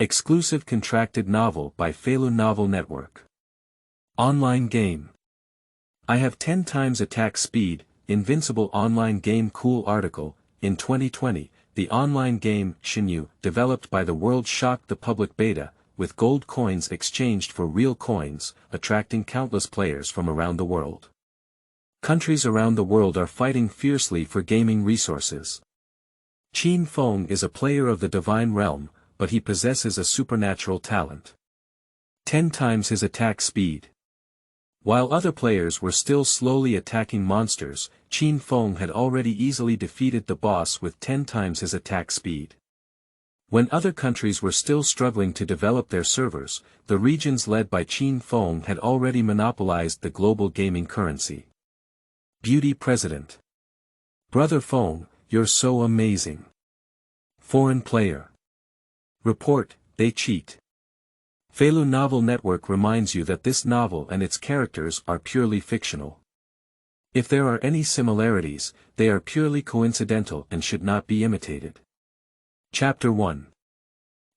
Exclusive contracted novel by Feilu Novel Network. Online game. I have 10 times attack speed, Invincible online game. Cool article. In 2020, the online game, Shenyu, developed by the world, shocked the public beta, with gold coins exchanged for real coins, attracting countless players from around the world. Countries around the world are fighting fiercely for gaming resources. Qin Feng is a player of the divine realm, but he possesses a supernatural talent. 10 times his attack speed. While other players were still slowly attacking monsters, Qin Feng had already easily defeated the boss with 10 times his attack speed. When other countries were still struggling to develop their servers, the regions led by Qin Feng had already monopolized the global gaming currency. Beauty President. Brother Feng, you're so amazing. Foreign player. Report, they cheat. Feilu Novel Network reminds you that this novel and its characters are purely fictional. If there are any similarities, they are purely coincidental and should not be imitated. Chapter 1.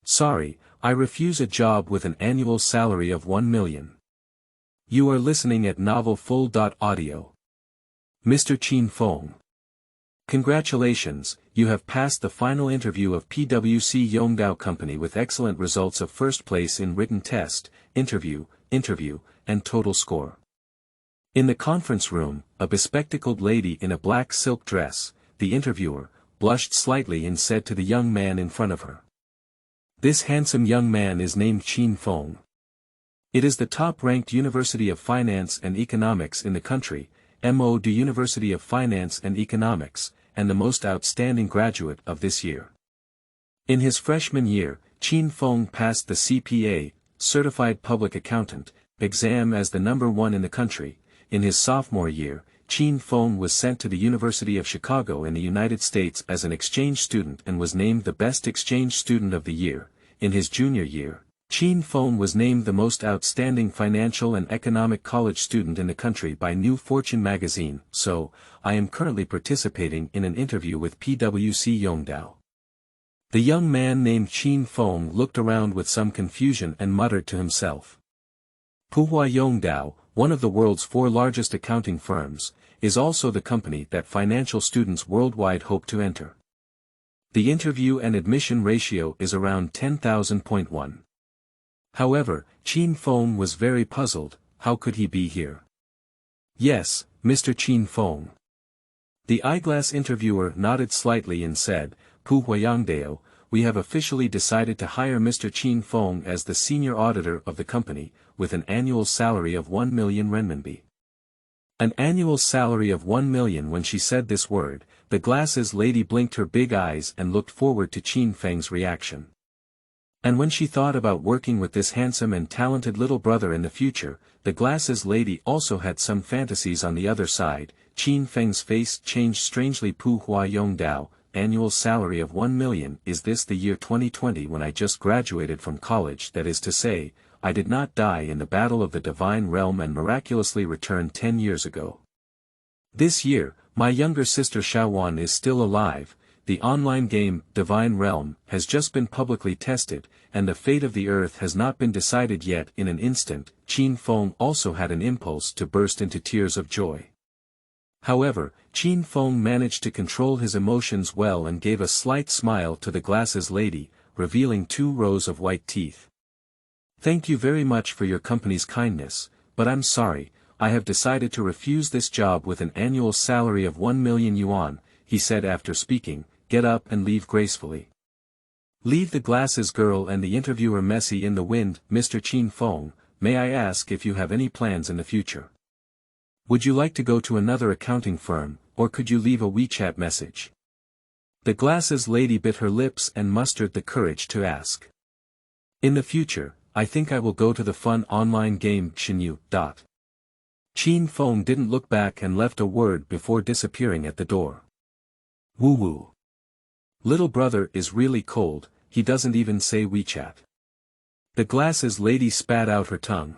Sorry, I refuse a job with an annual salary of 1 million. You are listening at novelfull.audio. Mr. Qin Feng. Congratulations, you have passed the final interview of PwC Yongdao Company with excellent results of first place in written test, interview, and total score. In the conference room, a bespectacled lady in a black silk dress, the interviewer, blushed slightly and said to the young man in front of her. This handsome young man is named Qin Feng. It is the top-ranked University of Finance and Economics in the country, MOD University of Finance and Economics, and the most outstanding graduate of this year. In his freshman year, Qin Feng passed the CPA, Certified Public Accountant, exam as the #1 in the country. In his sophomore year, Qin Feng was sent to the University of Chicago in the United States as an exchange student and was named the Best Exchange Student of the Year. In his junior year, Qin Feng was named the most outstanding financial and economic college student in the country by New Fortune magazine. So, I am currently participating in an interview with PwC Yongdao. The young man named Qin Feng looked around with some confusion and muttered to himself. Puhua Yongdao, one of the world's 4 largest accounting firms, is also the company that financial students worldwide hope to enter. The interview and admission ratio is around 10,000.1. However, Qin Feng was very puzzled. How could he be here? Yes, Mr. Qin Feng. The eyeglass interviewer nodded slightly and said, Puhua Yongdao, we have officially decided to hire Mr. Qin Feng as the senior auditor of the company, with an annual salary of 1 million renminbi. An annual salary of 1 million. When she said this word, the glasses lady blinked her big eyes and looked forward to Qin Feng's reaction. And when she thought about working with this handsome and talented little brother in the future, the glasses lady also had some fantasies on the other side. Qin Feng's face changed strangely. Puhua Yongdao, annual salary of 1 million. Is this the year 2020 when I just graduated from college? That is to say, I did not die in the battle of the divine realm and miraculously returned 10 years ago. This year, my younger sister Shaowan is still alive. The online game, Divine Realm, has just been publicly tested, and the fate of the Earth has not been decided yet. In an instant, Qin Feng also had an impulse to burst into tears of joy. However, Qin Feng managed to control his emotions well and gave a slight smile to the glasses lady, revealing 2 rows of white teeth. Thank you very much for your company's kindness, but I'm sorry, I have decided to refuse this job with an annual salary of 1 million yuan, he said after speaking. Get up and leave gracefully. Leave the glasses girl and the interviewer messy in the wind. Mr. Qin Feng, may I ask if you have any plans in the future? Would you like to go to another accounting firm, or could you leave a WeChat message? The glasses lady bit her lips and mustered the courage to ask. In the future, I think I will go to the fun online game Shenyu. Qin Feng didn't look back and left a word before disappearing at the door. Woo woo. Little brother is really cold, he doesn't even say WeChat. The glasses lady spat out her tongue.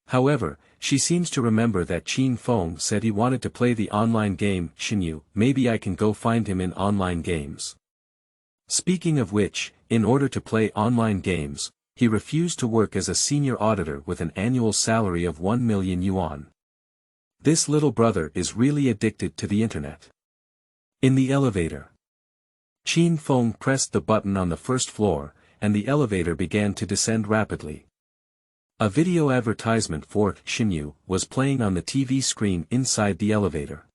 However, she seems to remember that Qin Feng said he wanted to play the online game Shenyu. Maybe I can go find him in online games. Speaking of which, in order to play online games, he refused to work as a senior auditor with an annual salary of 1 million yuan. This little brother is really addicted to the internet. In the elevator. Qin Feng pressed the button on the first floor, and the elevator began to descend rapidly. A video advertisement for Shenyu was playing on the TV screen inside the elevator.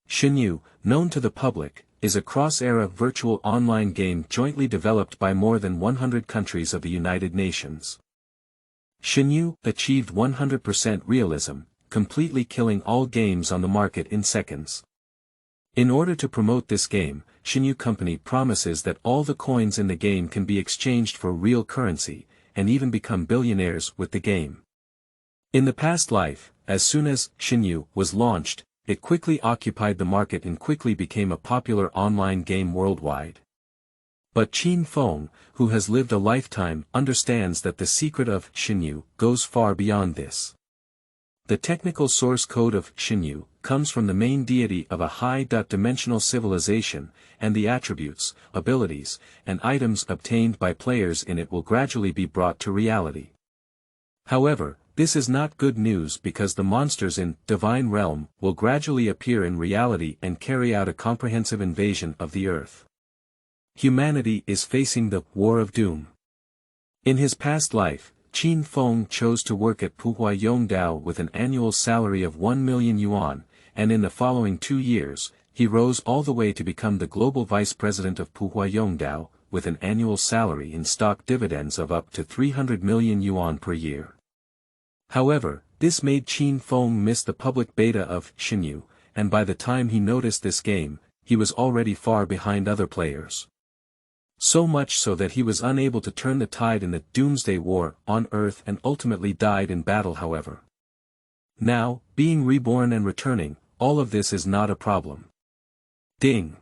Shenyu, known to the public, is a cross-era virtual online game jointly developed by more than 100 countries of the United Nations. Shenyu achieved 100% realism, completely killing all games on the market in seconds. In order to promote this game, Shenyu Company promises that all the coins in the game can be exchanged for real currency, and even become billionaires with the game. In the past life, as soon as Shenyu was launched, it quickly occupied the market and quickly became a popular online game worldwide. But Qin Feng, who has lived a lifetime, understands that the secret of Shenyu goes far beyond this. The technical source code of Shenyu comes from the main deity of a high-dimensional civilization, and the attributes, abilities, and items obtained by players in it will gradually be brought to reality. However, this is not good news because the monsters in Divine Realm will gradually appear in reality and carry out a comprehensive invasion of the Earth. Humanity is facing the War of Doom. In his past life, Qin Feng chose to work at Puhua Yongdao with an annual salary of 1 million yuan, and in the following 2 years, he rose all the way to become the global vice president of Puhua Yongdao, with an annual salary in stock dividends of up to 300 million yuan per year. However, this made Qin Feng miss the public beta of Shenyu, and by the time he noticed this game, he was already far behind other players. So much so that he was unable to turn the tide in the Doomsday War on Earth and ultimately died in battle. However, now, being reborn and returning, all of this is not a problem. Ding!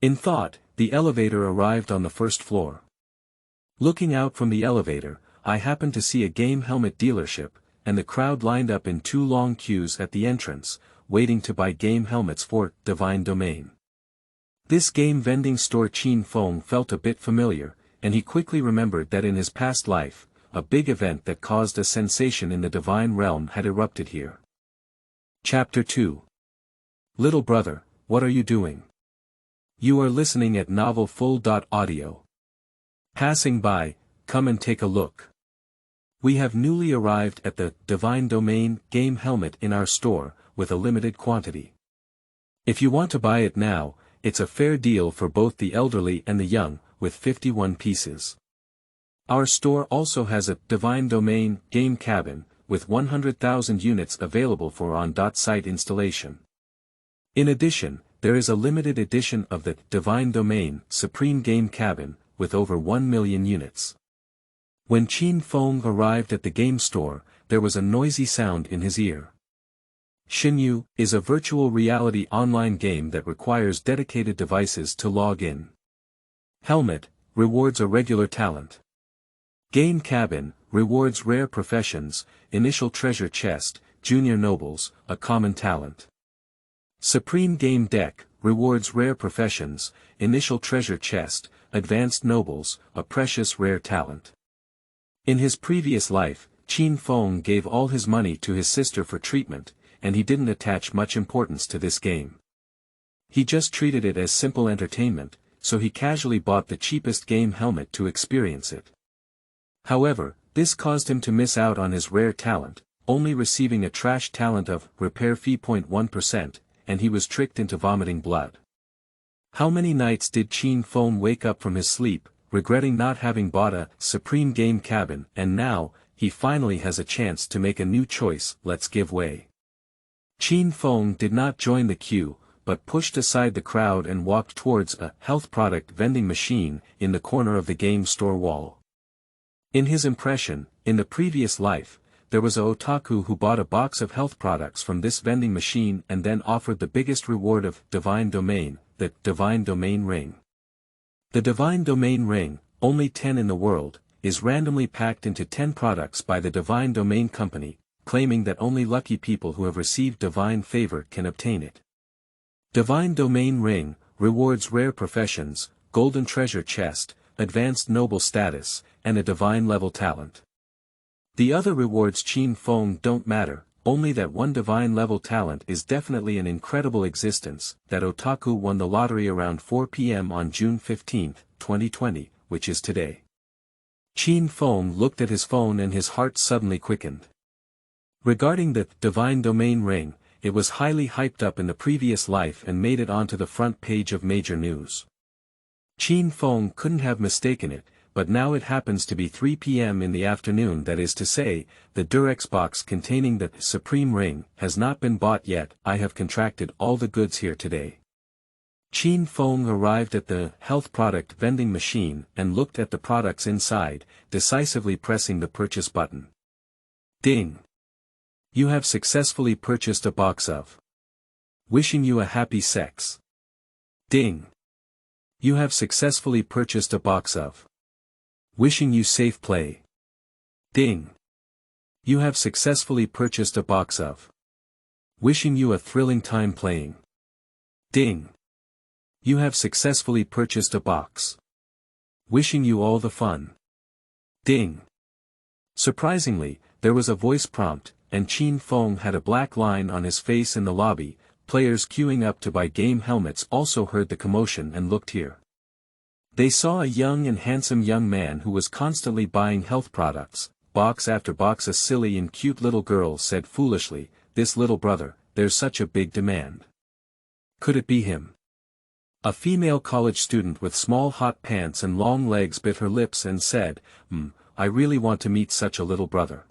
In thought, the elevator arrived on the first floor. Looking out from the elevator, I happened to see a game helmet dealership, and the crowd lined up in 2 long queues at the entrance, waiting to buy game helmets for Divine Domain. This game vending store Qin Feng felt a bit familiar, and he quickly remembered that in his past life, a big event that caused a sensation in the Divine Realm had erupted here. Chapter 2. Little brother, what are you doing? You are listening at novelfull.audio. Passing by, come and take a look. We have newly arrived at the Divine Domain game helmet in our store, with a limited quantity. If you want to buy it now, it's a fair deal for both the elderly and the young, with 51 pieces. Our store also has a Divine Domain game cabin, with 100,000 units available for on-site installation. In addition, there is a limited edition of the Divine Domain Supreme Game Cabin, with over 1 million units. When Qin Feng arrived at the game store, there was a noisy sound in his ear. Shenyu is a virtual reality online game that requires dedicated devices to log in. Helmet rewards a regular talent. Game Cabin rewards rare professions, initial treasure chest, junior nobles, a common talent. Supreme Game Deck rewards rare professions, initial treasure chest, advanced nobles, a precious rare talent. In his previous life, Qin Feng gave all his money to his sister for treatment, and he didn't attach much importance to this game. He just treated it as simple entertainment, so he casually bought the cheapest game helmet to experience it. However, this caused him to miss out on his rare talent, only receiving a trash talent of repair fee 0.1%, and he was tricked into vomiting blood. How many nights did Qin Feng wake up from his sleep, regretting not having bought a Supreme Game Cabin, and now, he finally has a chance to make a new choice. Let's give way. Qin Feng did not join the queue, but pushed aside the crowd and walked towards a health product vending machine in the corner of the game store wall. In his impression, in the previous life, there was a otaku who bought a box of health products from this vending machine and then offered the biggest reward of Divine Domain, the Divine Domain Ring. The Divine Domain Ring, only 10 in the world, is randomly packed into 10 products by the Divine Domain Company, claiming that only lucky people who have received divine favor can obtain it. Divine Domain Ring rewards rare professions, golden treasure chest, advanced noble status, and a divine level talent. The other rewards Qin Feng don't matter, only that one divine level talent is definitely an incredible existence, that otaku won the lottery around 4 p.m. on June 15, 2020, which is today. Qin Feng looked at his phone and his heart suddenly quickened. Regarding the divine domain ring, it was highly hyped up in the previous life and made it onto the front page of major news. Qin Feng couldn't have mistaken it, but now it happens to be 3 p.m. in the afternoon, that is to say, the Durex box containing the Supreme Ring has not been bought yet. I have contracted all the goods here today. Qin Feng arrived at the health product vending machine and looked at the products inside, decisively pressing the purchase button. Ding! You have successfully purchased a box of. Wishing you a happy sex. Ding! You have successfully purchased a box of. Wishing you safe play. Ding! You have successfully purchased a box of. Wishing you a thrilling time playing. Ding! You have successfully purchased a box. Wishing you all the fun. Ding! Surprisingly, there was a voice prompt, and Qin Feng had a black line on his face in the lobby. Players queuing up to buy game helmets also heard the commotion and looked here. They saw a young and handsome young man who was constantly buying health products, box after box. A silly and cute little girl said foolishly, "This little brother, there's such a big demand. Could it be him?" A female college student with small hot pants and long legs bit her lips and said, I really want to meet such a little brother.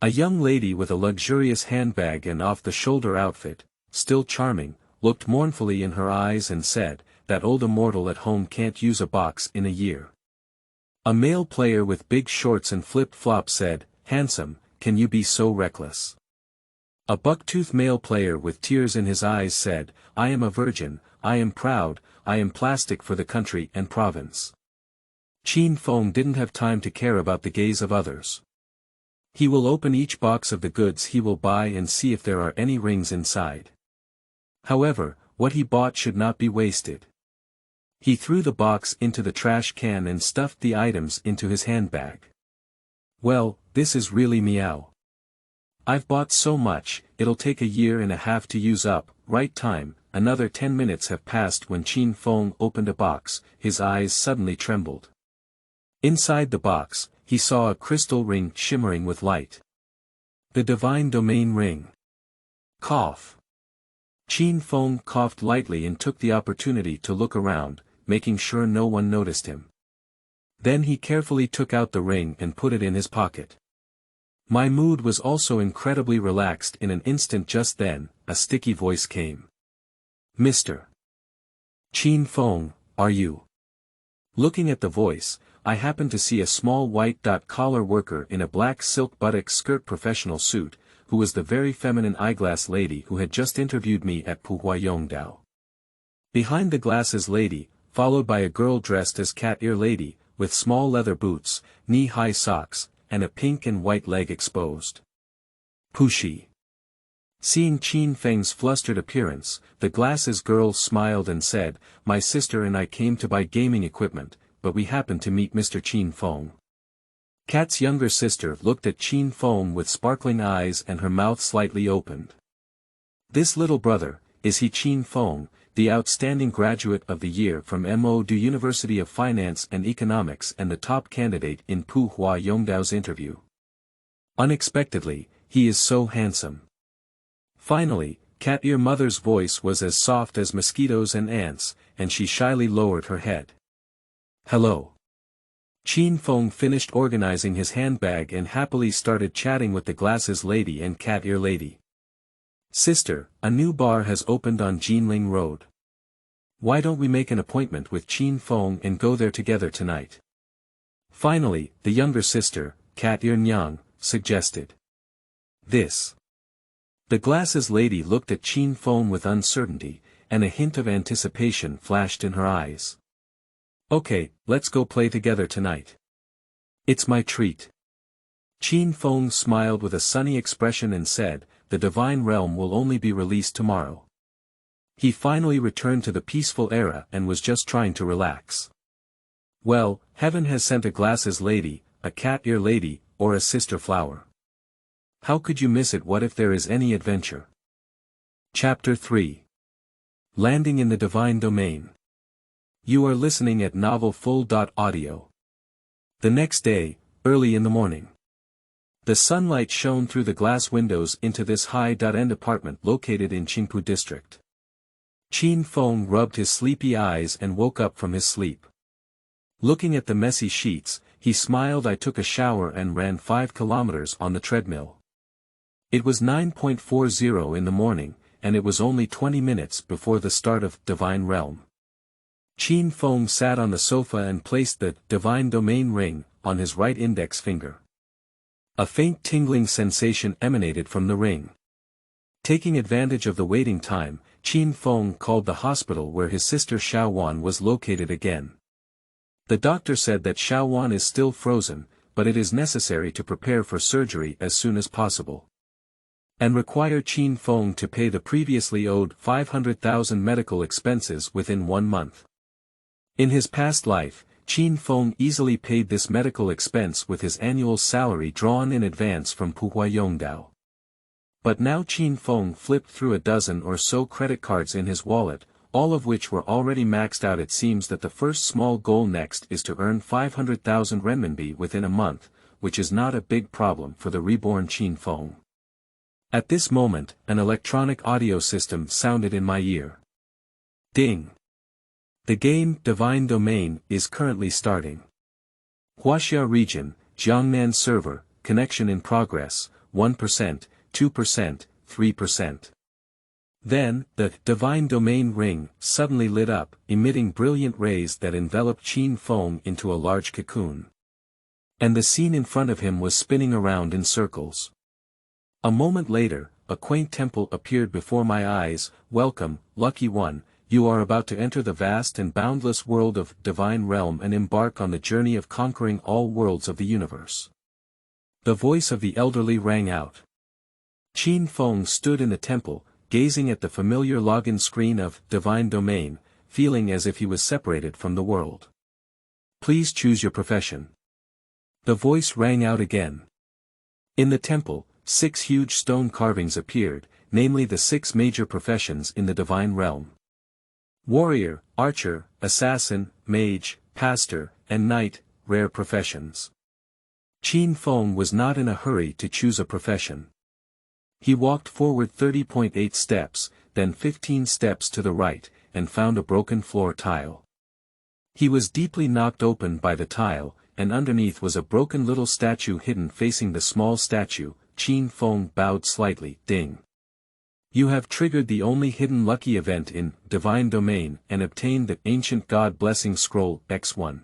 A young lady with a luxurious handbag and off-the-shoulder outfit, still charming, looked mournfully in her eyes and said, "That old immortal at home can't use a box in a year." A male player with big shorts and flip-flops said, "Handsome, can you be so reckless?" A buck-toothed male player with tears in his eyes said, "I am a virgin, I am proud, I am plastic for the country and province." Qin Feng didn't have time to care about the gaze of others. He will open each box of the goods he will buy and see if there are any rings inside. However, what he bought should not be wasted. He threw the box into the trash can and stuffed the items into his handbag. Well, this is really meow. I've bought so much, it'll take a year and a half to use up. Right time. Another 10 minutes have passed when Qin Feng opened a box. His eyes suddenly trembled. Inside the box, he saw a crystal ring shimmering with light. The divine domain ring. Cough. Qin Feng coughed lightly and took the opportunity to look around, making sure no one noticed him. Then he carefully took out the ring and put it in his pocket. My mood was also incredibly relaxed in an instant. Just then, a sticky voice came. "Mr. Qin Feng, are you?" Looking at the voice, I happened to see a small white collar worker in a black silk buttock skirt professional suit, who was the very feminine eyeglass lady who had just interviewed me at Puhua Yongdao. Behind the glasses lady, followed by a girl dressed as cat ear lady, with small leather boots, knee-high socks, and a pink and white leg exposed. Pushi. Seeing Qin Feng's flustered appearance, the glasses girl smiled and said, "My sister and I came to buy gaming equipment, but we happened to meet Mr. Qin Feng." Kat's younger sister looked at Qin Feng with sparkling eyes and her mouth slightly opened. "This little brother, is he Qin Feng, the outstanding graduate of the year from MOD University of Finance and Economics and the top candidate in Puhua Yongdao's interview? Unexpectedly, he is so handsome." Finally, Cat Ear Mother's voice was as soft as mosquitoes and ants, and she shyly lowered her head. "Hello." Qin Feng finished organizing his handbag and happily started chatting with the glasses lady and cat ear lady. "Sister, a new bar has opened on Jinling Road. Why don't we make an appointment with Qin Feng and go there together tonight?" Finally, the younger sister, Cat Ear Nyang, suggested. "This." The glasses lady looked at Qin Feng with uncertainty, and a hint of anticipation flashed in her eyes. "Okay, let's go play together tonight. It's my treat." Qin Feng smiled with a sunny expression and said, "The Divine Realm will only be released tomorrow. He finally returned to the peaceful era and was just trying to relax. Well, heaven has sent a glasses lady, a cat ear lady, or a sister flower. How could you miss it? What if there is any adventure? Chapter 3. Landing in the Divine Domain. You are listening at Novel Full.audio. The next day, early in the morning. The sunlight shone through the glass windows into this high-end apartment located in Qingpu district. Qin Feng rubbed his sleepy eyes and woke up from his sleep. Looking at the messy sheets, he smiled. I took a shower and ran 5 kilometers on the treadmill. It was 9:40 in the morning, and it was only 20 minutes before the start of Divine Realm. Qin Feng sat on the sofa and placed the Divine Domain ring on his right index finger. A faint tingling sensation emanated from the ring. Taking advantage of the waiting time, Qin Feng called the hospital where his sister Xiaowan was located again. The doctor said that Xiaowan is still frozen, but it is necessary to prepare for surgery as soon as possible. And require Qin Feng to pay the previously owed 500,000 medical expenses within 1 month. In his past life, Qin Feng easily paid this medical expense with his annual salary drawn in advance from Puhua Yongdao. But now Qin Feng flipped through a dozen or so credit cards in his wallet, all of which were already maxed out. It seems that the first small goal next is to earn 500,000 renminbi within a month, which is not a big problem for the reborn Qin Feng. At this moment, an electronic audio system sounded in my ear. Ding! The game Divine Domain is currently starting. Huaxia region, Jiangnan server, connection in progress, 1%, 2%, 3%. Then, the Divine Domain ring suddenly lit up, emitting brilliant rays that enveloped Qin Feng into a large cocoon. And the scene in front of him was spinning around in circles. A moment later, a quaint temple appeared before my eyes. Welcome, lucky one, you are about to enter the vast and boundless world of Divine Realm and embark on the journey of conquering all worlds of the universe. The voice of the elderly rang out. Qin Feng stood in the temple, gazing at the familiar login screen of Divine Domain, feeling as if he was separated from the world. Please choose your profession. The voice rang out again. In the temple, 6 huge stone carvings appeared, namely the 6 major professions in the Divine Realm. Warrior, archer, assassin, mage, pastor, and knight, rare professions. Qin Feng was not in a hurry to choose a profession. He walked forward 30.8 steps, then 15 steps to the right, and found a broken floor tile. He was deeply knocked open by the tile, and underneath was a broken little statue hidden facing the small statue. Qin Feng bowed slightly. Ding. You have triggered the only hidden lucky event in Divine Domain and obtained the Ancient God Blessing Scroll X1.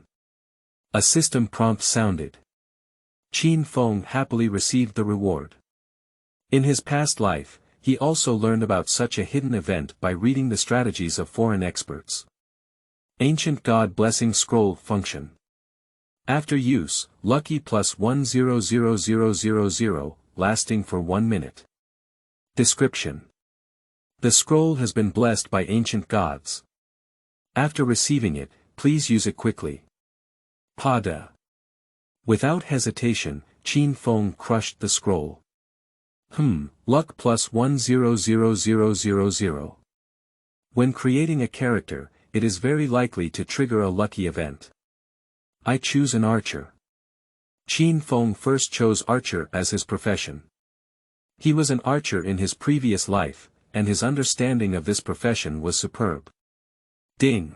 A system prompt sounded. Qin Feng happily received the reward. In his past life, he also learned about such a hidden event by reading the strategies of foreign experts. Ancient God Blessing Scroll function. After use, lucky plus 100000, lasting for 1 minute. Description. The scroll has been blessed by ancient gods. After receiving it, please use it quickly. Pada. Without hesitation, Qin Feng crushed the scroll. Luck plus 100000. When creating a character, it is very likely to trigger a lucky event. I choose an archer. Qin Feng first chose archer as his profession. He was an archer in his previous life, and his understanding of this profession was superb. Ding!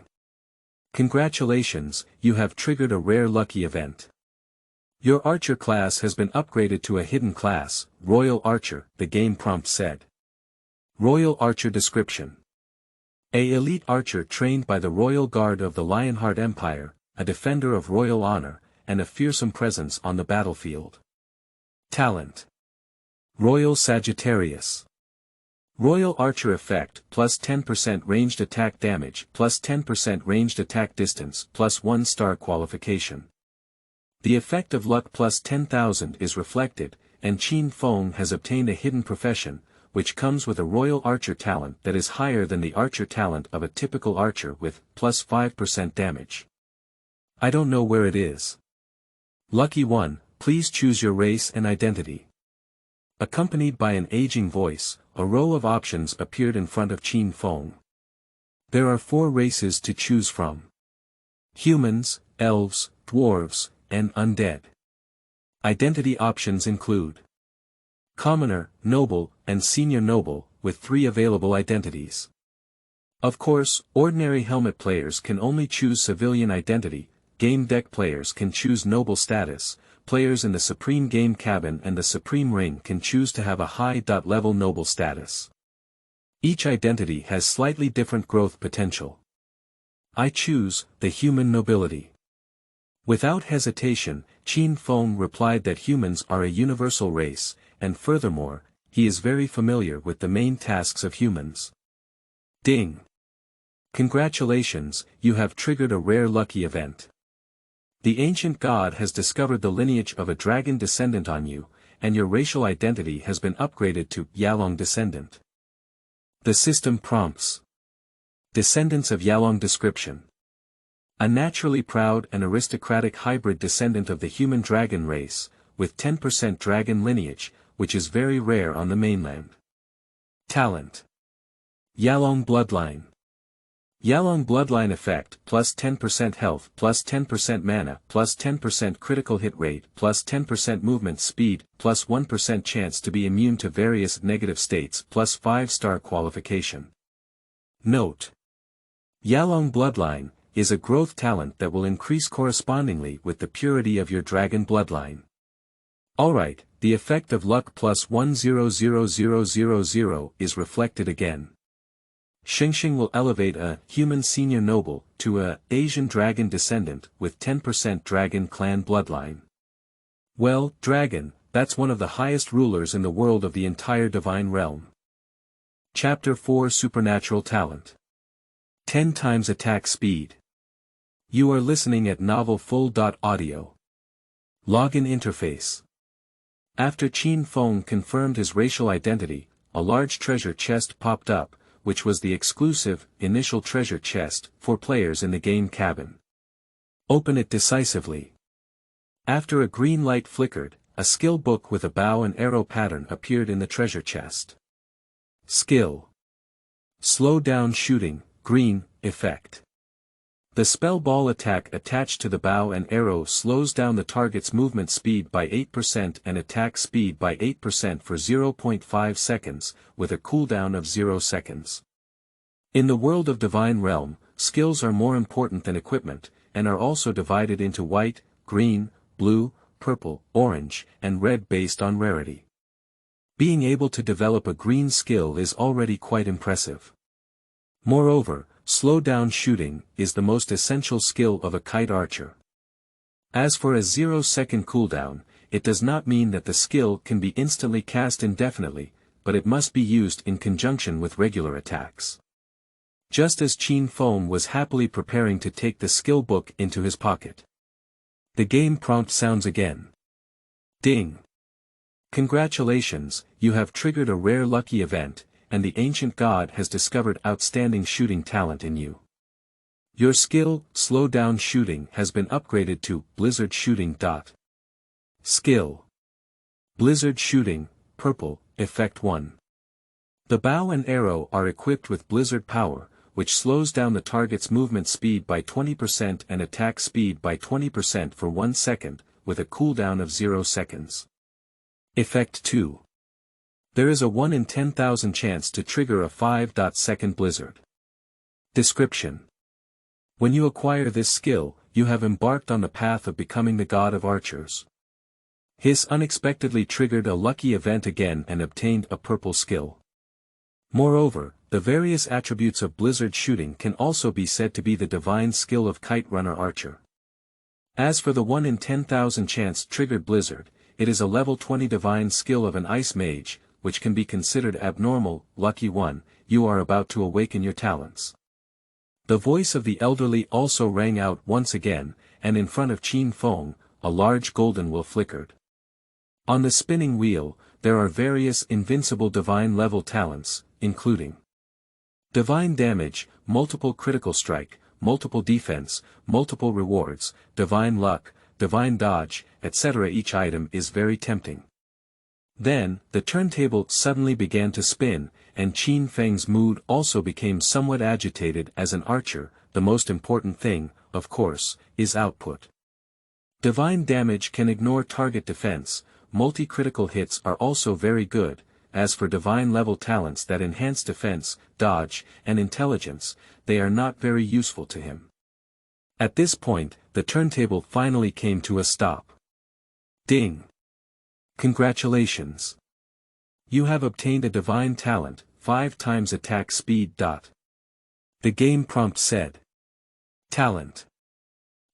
Congratulations, you have triggered a rare lucky event. Your archer class has been upgraded to a hidden class, Royal Archer, the game prompt said. Royal Archer description. A elite archer trained by the Royal Guard of the Lionheart Empire, a defender of royal honor, and a fearsome presence on the battlefield. Talent. Royal Sagittarius. Royal Archer effect, plus 10% ranged attack damage, plus 10% ranged attack distance, plus 1 star qualification. The effect of luck plus 10,000 is reflected, and Qin Feng has obtained a hidden profession, which comes with a royal archer talent that is higher than the archer talent of a typical archer with plus 5% damage. I don't know where it is. Lucky one, please choose your race and identity. Accompanied by an aging voice, a row of options appeared in front of Qin Feng. There are 4 races to choose from. Humans, elves, dwarves, and undead. Identity options include commoner, noble, and senior noble, with 3 available identities. Of course, ordinary helmet players can only choose civilian identity, game deck players can choose noble status, players in the Supreme Game Cabin and the Supreme Ring can choose to have a high-level noble status. Each identity has slightly different growth potential. I choose the human nobility. Without hesitation, Qin Feng replied that humans are a universal race, and furthermore, he is very familiar with the main tasks of humans. Ding! Congratulations, you have triggered a rare lucky event. The ancient god has discovered the lineage of a dragon descendant on you, and your racial identity has been upgraded to Yalong descendant. The system prompts. Descendants of Yalong description. A naturally proud and aristocratic hybrid descendant of the human dragon race, with 10% dragon lineage, which is very rare on the mainland. Talent. Yalong bloodline. Yalong bloodline effect, plus 10% health, plus 10% mana, plus 10% critical hit rate, plus 10% movement speed, plus 1% chance to be immune to various negative states, plus 5-star qualification. Note. Yalong bloodline is a growth talent that will increase correspondingly with the purity of your dragon bloodline. Alright, the effect of luck plus 100000 is reflected again. Shengxing will elevate a human senior noble to a Asian dragon descendant with 10% dragon clan bloodline. Well, dragon, that's one of the highest rulers in the world of the entire divine realm. Chapter 4 Supernatural Talent. 10 times attack speed. You are listening at novelfull.audio. Login interface. After Qin Feng confirmed his racial identity, a large treasure chest popped up, which was the exclusive, initial treasure chest, for players in the game cabin. Open it decisively. After a green light flickered, a skill book with a bow and arrow pattern appeared in the treasure chest. Skill. Slow down shooting, green, effect. The spell ball attack attached to the bow and arrow slows down the target's movement speed by 8% and attack speed by 8% for 0.5 seconds, with a cooldown of 0 seconds. In the world of Divine Realm, skills are more important than equipment, and are also divided into white, green, blue, purple, orange, and red based on rarity. Being able to develop a green skill is already quite impressive. Moreover, slow down shooting is the most essential skill of a kite archer. As for a 0-second cooldown, it does not mean that the skill can be instantly cast indefinitely, but it must be used in conjunction with regular attacks. Just as Qin Feng was happily preparing to take the skill book into his pocket. The game prompt sounds again. Ding! Congratulations, you have triggered a rare lucky event, and the ancient god has discovered outstanding shooting talent in you. Your skill, slow down shooting, has been upgraded to Blizzard Shooting. Skill. Blizzard Shooting, purple, effect 1. The bow and arrow are equipped with blizzard power, which slows down the target's movement speed by 20% and attack speed by 20% for 1 second, with a cooldown of 0 seconds. Effect 2. There is a 1 in 10,000 chance to trigger a 5-second blizzard. Description. When you acquire this skill, you have embarked on the path of becoming the god of archers. Hiss unexpectedly triggered a lucky event again and obtained a purple skill. Moreover, the various attributes of blizzard shooting can also be said to be the divine skill of kite runner archer. As for the 1 in 10,000 chance triggered blizzard, it is a level 20 divine skill of an ice mage, which can be considered abnormal. Lucky one, you are about to awaken your talents. The voice of the elderly also rang out once again, and in front of Qin Feng, a large golden wheel flickered. On the spinning wheel, there are various Invincible divine level talents, including divine damage, multiple critical strike, multiple defense, multiple rewards, divine luck, divine dodge, etc. Each item is very tempting. Then, the turntable suddenly began to spin, and Qin Feng's mood also became somewhat agitated. As an archer, the most important thing, of course, is output. Divine damage can ignore target defense, multi-critical hits are also very good. As for divine level talents that enhance defense, dodge, and intelligence, they are not very useful to him. At this point, the turntable finally came to a stop. Ding! Congratulations! You have obtained a divine talent, 5 times attack speed. The game prompt said. Talent.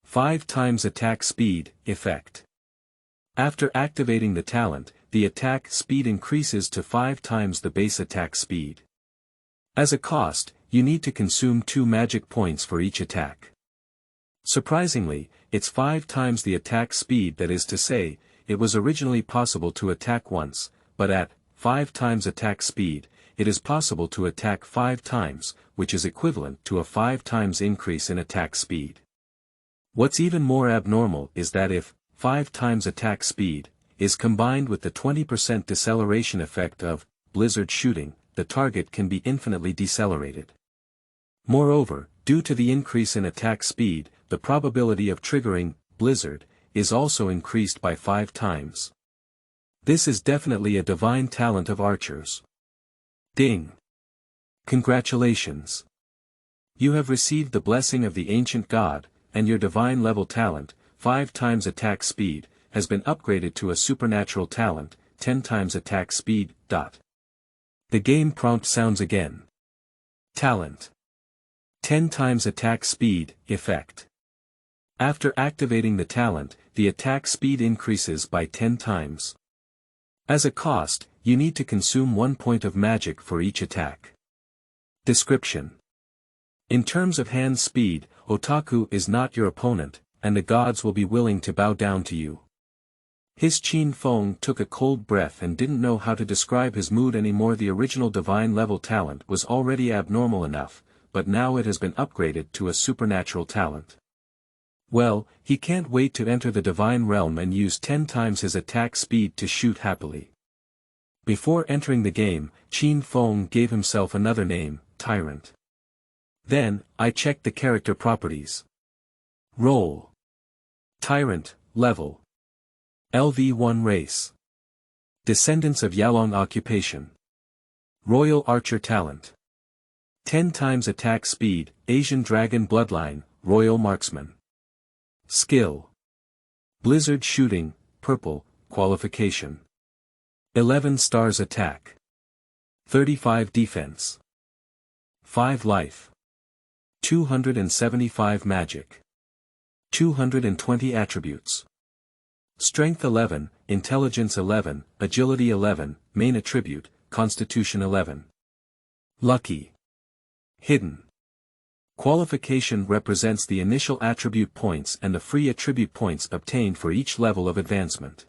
5 times attack speed, effect. After activating the talent, the attack speed increases to 5 times the base attack speed. As a cost, you need to consume 2 magic points for each attack. Surprisingly, it's 5 times the attack speed. That is to say, it was originally possible to attack once, but at 5 times attack speed, it is possible to attack 5 times, which is equivalent to a 5 times increase in attack speed. What's even more abnormal is that if 5 times attack speed is combined with the 20% deceleration effect of blizzard shooting, the target can be infinitely decelerated. Moreover, due to the increase in attack speed, the probability of triggering blizzard is also increased by 5 times. This is definitely a divine talent of archers. Ding! Congratulations! You have received the blessing of the ancient god, and your divine level talent, 5 times attack speed, has been upgraded to a supernatural talent, 10 times attack speed. The game prompt sounds again. Talent. 10 times attack speed, effect. After activating the talent, the attack speed increases by 10 times. As a cost, you need to consume 1 point of magic for each attack. Description. In terms of hand speed, Otaku is not your opponent, and the gods will be willing to bow down to you. His Qin Feng took a cold breath and didn't know how to describe his mood anymore. The original divine level talent was already abnormal enough, but now it has been upgraded to a supernatural talent. Well, he can't wait to enter the divine realm and use 10 times his attack speed to shoot happily. Before entering the game, Qin Feng gave himself another name, Tyrant. Then, I checked the character properties. Role. Tyrant, level. LV1 race. Descendants of Yalong occupation. Royal Archer talent. 10 times attack speed, Asian Dragon bloodline, Royal Marksman. Skill. Blizzard shooting, purple, qualification. 11 stars attack. 35 defense. 5 life. 275 magic. 220 attributes. Strength 11, Intelligence 11, Agility 11, Main attribute, Constitution 11. Lucky. Hidden. Qualification represents the initial attribute points and the free attribute points obtained for each level of advancement.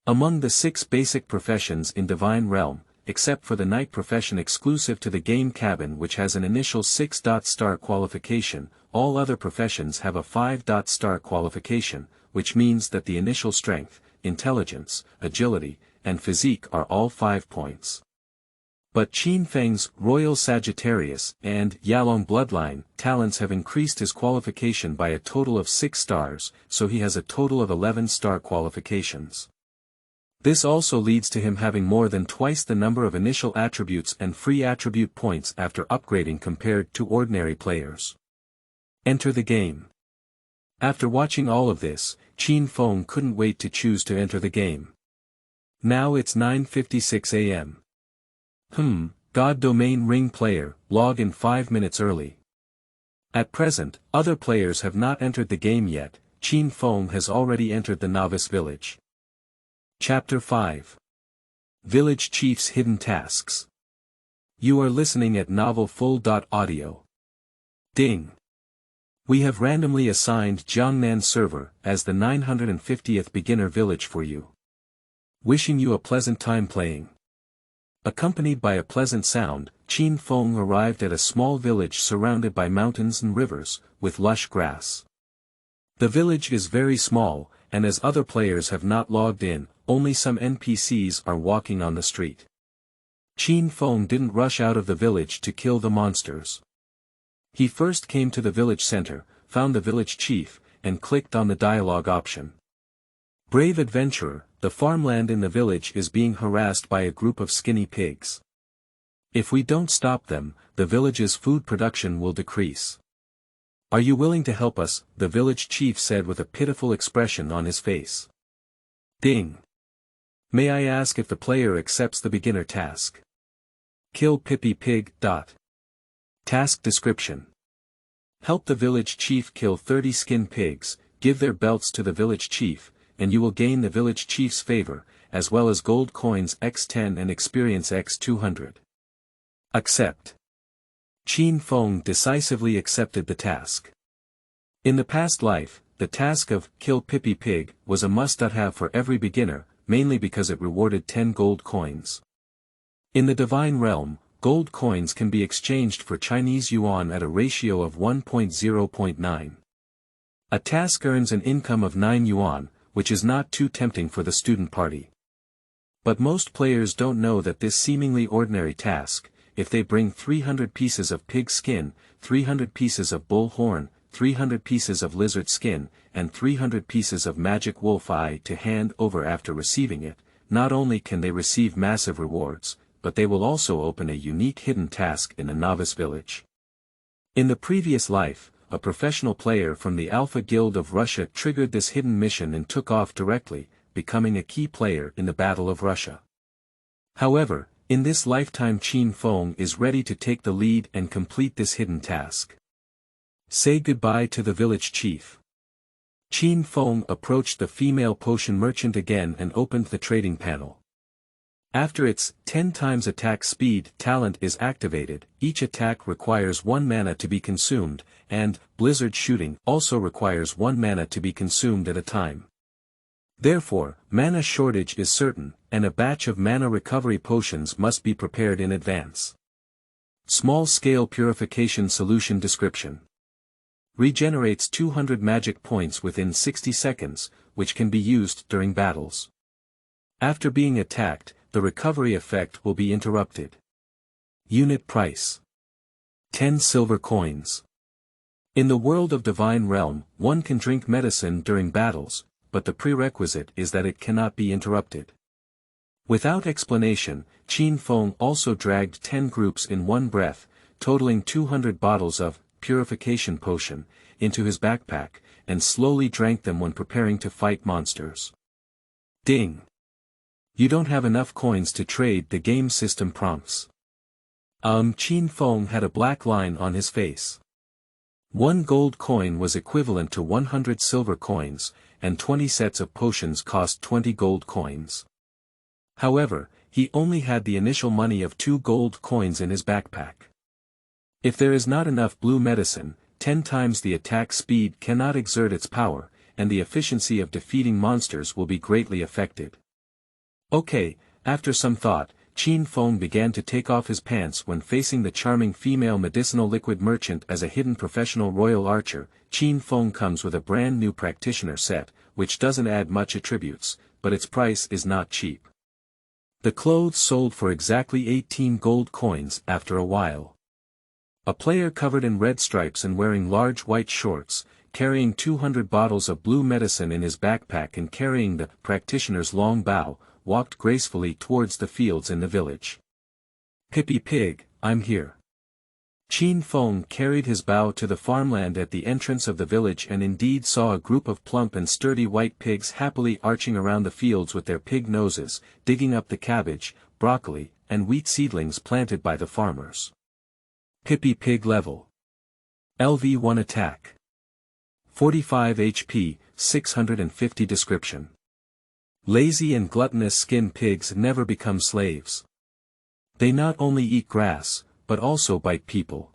Among the 6 basic professions in Divine Realm, except for the Knight profession exclusive to the game cabin which has an initial 6-star qualification, all other professions have a 5-star qualification, which means that the initial strength, intelligence, agility, and physique are all 5 points. But Qin Feng's Royal Sagittarius and Yalong bloodline talents have increased his qualification by a total of 6 stars, so he has a total of 11-star qualifications. This also leads to him having more than twice the number of initial attributes and free attribute points after upgrading compared to ordinary players. Enter the game. After watching all of this, Qin Feng couldn't wait to choose to enter the game. Now it's 9:56 a.m. God domain ring player, log in 5 minutes early. At present, other players have not entered the game yet. Qin Feng has already entered the novice village. Chapter 5. Village Chief's Hidden Tasks. You are listening at novelfull.audio. Ding. We have randomly assigned Jiangnan server as the 950th beginner village for you. Wishing you a pleasant time playing. Accompanied by a pleasant sound, Qin Feng arrived at a small village surrounded by mountains and rivers, with lush grass. The village is very small, and as other players have not logged in, only some NPCs are walking on the street. Qin Feng didn't rush out of the village to kill the monsters. He first came to the village center, found the village chief, and clicked on the dialogue option. Brave adventurer, the farmland in the village is being harassed by a group of skinny pigs. If we don't stop them, the village's food production will decrease. Are you willing to help us? The village chief said with a pitiful expression on his face. Ding. May I ask if the player accepts the beginner task? Kill Pippi Pig. Task description. Help the village chief kill 30 skin pigs, give their belts to the village chief, and you will gain the village chief's favor, as well as gold coins x10 and experience x200. Accept. Qin Feng decisively accepted the task. In the past life, the task of Kill Pippi Pig was a must-have for every beginner, mainly because it rewarded 10 gold coins. In the Divine Realm, gold coins can be exchanged for Chinese yuan at a ratio of 1.0.9. A task earns an income of 9 yuan, which is not too tempting for the student party. But most players don't know that this seemingly ordinary task, if they bring 300 pieces of pig skin, 300 pieces of bull horn, 300 pieces of lizard skin, and 300 pieces of magic wolf eye to hand over after receiving it, not only can they receive massive rewards, but they will also open a unique hidden task in a novice village. In the previous life, a professional player from the Alpha Guild of Russia triggered this hidden mission and took off directly, becoming a key player in the Battle of Russia. However, in this lifetime Qin Feng is ready to take the lead and complete this hidden task. Say goodbye to the village chief. Qin Feng approached the female potion merchant again and opened the trading panel. After its 10 times attack speed talent is activated, each attack requires 1 mana to be consumed, and blizzard shooting also requires 1 mana to be consumed at a time. Therefore, mana shortage is certain, and a batch of mana recovery potions must be prepared in advance. Small-scale purification solution description. Regenerates 200 magic points within 60 seconds, which can be used during battles. After being attacked, the recovery effect will be interrupted. Unit price. 10 silver coins. In the world of Divine Realm, one can drink medicine during battles, but the prerequisite is that it cannot be interrupted. Without explanation, Qin Feng also dragged 10 groups in one breath, totaling 200 bottles of purification potion, into his backpack, and slowly drank them when preparing to fight monsters. Ding! You don't have enough coins to trade, the game system prompts. Qin Feng had a black line on his face. 1 gold coin was equivalent to 100 silver coins, and 20 sets of potions cost 20 gold coins. However, he only had the initial money of 2 gold coins in his backpack. If there is not enough blue medicine, 10 times the attack speed cannot exert its power, and the efficiency of defeating monsters will be greatly affected. Okay, after some thought, Qin Feng began to take off his pants when facing the charming female medicinal liquid merchant. As a hidden professional royal archer, Qin Feng comes with a brand new practitioner set, which doesn't add much attributes, but its price is not cheap. The clothes sold for exactly 18 gold coins after a while. A player covered in red stripes and wearing large white shorts, carrying 200 bottles of blue medicine in his backpack and carrying the practitioner's long bow, walked gracefully towards the fields in the village. Pippi Pig, I'm here. Qin Feng carried his bow to the farmland at the entrance of the village and indeed saw a group of plump and sturdy white pigs happily arching around the fields with their pig noses, digging up the cabbage, broccoli, and wheat seedlings planted by the farmers. Pippi Pig level. LV1 attack. 45 HP, 650 description. Lazy and gluttonous skin pigs never become slaves. They not only eat grass, but also bite people.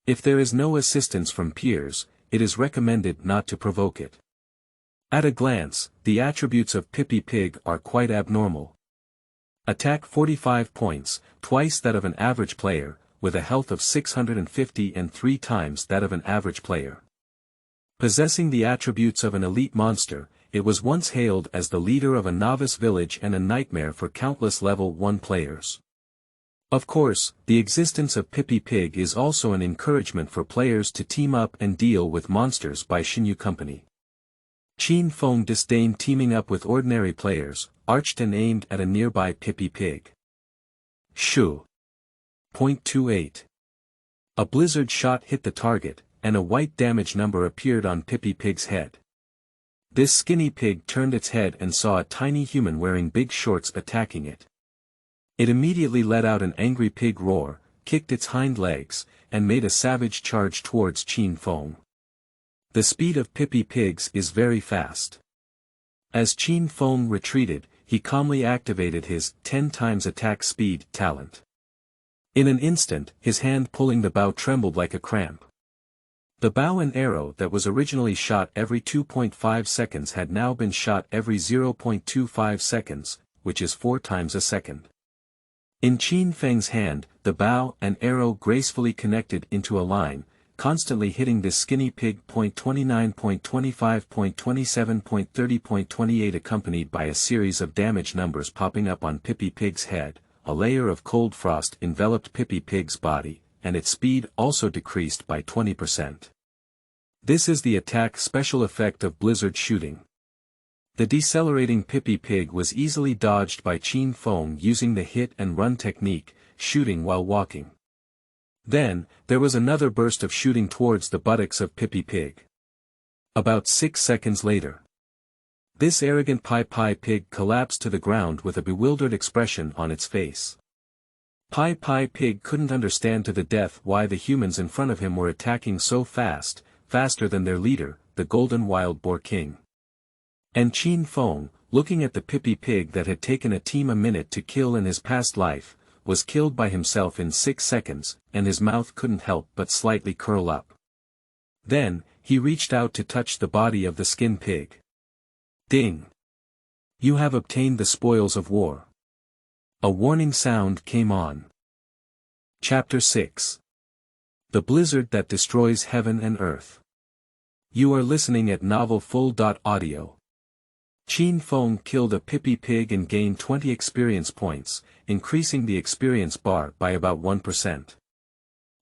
If there is no assistance from peers, it is recommended not to provoke it. At a glance, the attributes of Pippi Pig are quite abnormal. Attack 45 points, twice that of an average player, with a health of 650 and 3 times that of an average player. Possessing the attributes of an elite monster, it was once hailed as the leader of a novice village and a nightmare for countless level 1 players. Of course, the existence of Pippi Pig is also an encouragement for players to team up and deal with monsters by Shenyu Company. Qin Feng disdained teaming up with ordinary players, arched and aimed at a nearby Pippi Pig. Shu. .28. A blizzard shot hit the target, and a white damage number appeared on Pippi Pig's head. This skinny pig turned its head and saw a tiny human wearing big shorts attacking it. It immediately let out an angry pig roar, kicked its hind legs, and made a savage charge towards Qin Feng. The speed of Pippi Pigs is very fast. As Qin Feng retreated, he calmly activated his 10 times attack speed talent. In an instant, his hand pulling the bow trembled like a cramp. The bow and arrow that was originally shot every 2.5 seconds had now been shot every 0.25 seconds, which is 4 times a second. In Qin Feng's hand, the bow and arrow gracefully connected into a line, constantly hitting this skinny pig. 29, 25, 27, 30, 28, accompanied by a series of damage numbers popping up on Pippi Pig's head. A layer of cold frost enveloped Pippi Pig's body, and its speed also decreased by 20%. This is the attack special effect of blizzard shooting. The decelerating Pippi Pig was easily dodged by Qin Feng using the hit and run technique, shooting while walking. Then, there was another burst of shooting towards the buttocks of Pippi Pig. About 6 seconds later, this arrogant Pai Pig collapsed to the ground with a bewildered expression on its face. Pai Pig couldn't understand to the death why the humans in front of him were attacking so fast, faster than their leader, the golden wild boar king. And Qin Feng, looking at the Pippi Pig that had taken a team a minute to kill in his past life, was killed by himself in 6 seconds, and his mouth couldn't help but slightly curl up. Then, he reached out to touch the body of the skin pig. Ding! You have obtained the spoils of war. A warning sound came on. Chapter 6. The Blizzard That Destroys Heaven and Earth. You are listening at novelfull.audio. Qin Feng killed a Pippi Pig and gained 20 experience points, increasing the experience bar by about 1%.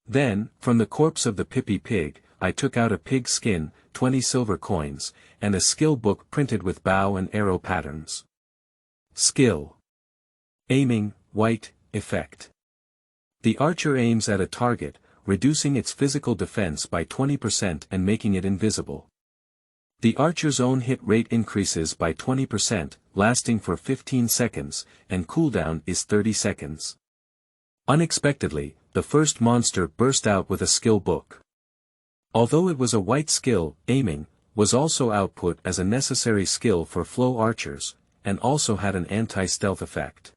Then, from the corpse of the Pippi Pig, I took out a pig skin, 20 silver coins, and a skill book printed with bow and arrow patterns. Skill. Aiming, white, effect. The archer aims at a target, reducing its physical defense by 20% and making it invisible. The archer's own hit rate increases by 20%, lasting for 15 seconds, and cooldown is 30 seconds. Unexpectedly, the first monster burst out with a skill book. Although it was a white skill, aiming, was also output as a necessary skill for flow archers, and also had an anti-stealth effect.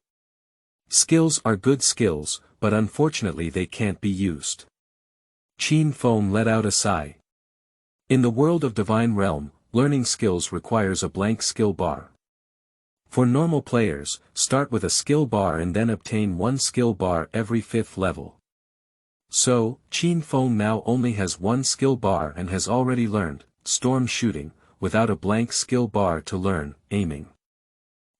Skills are good skills, but unfortunately they can't be used. Qin Feng let out a sigh. In the world of Divine Realm, learning skills requires a blank skill bar. For normal players, start with a skill bar and then obtain 1 skill bar every 5th level. So, Qin Feng now only has 1 skill bar and has already learned storm shooting, without a blank skill bar to learn aiming.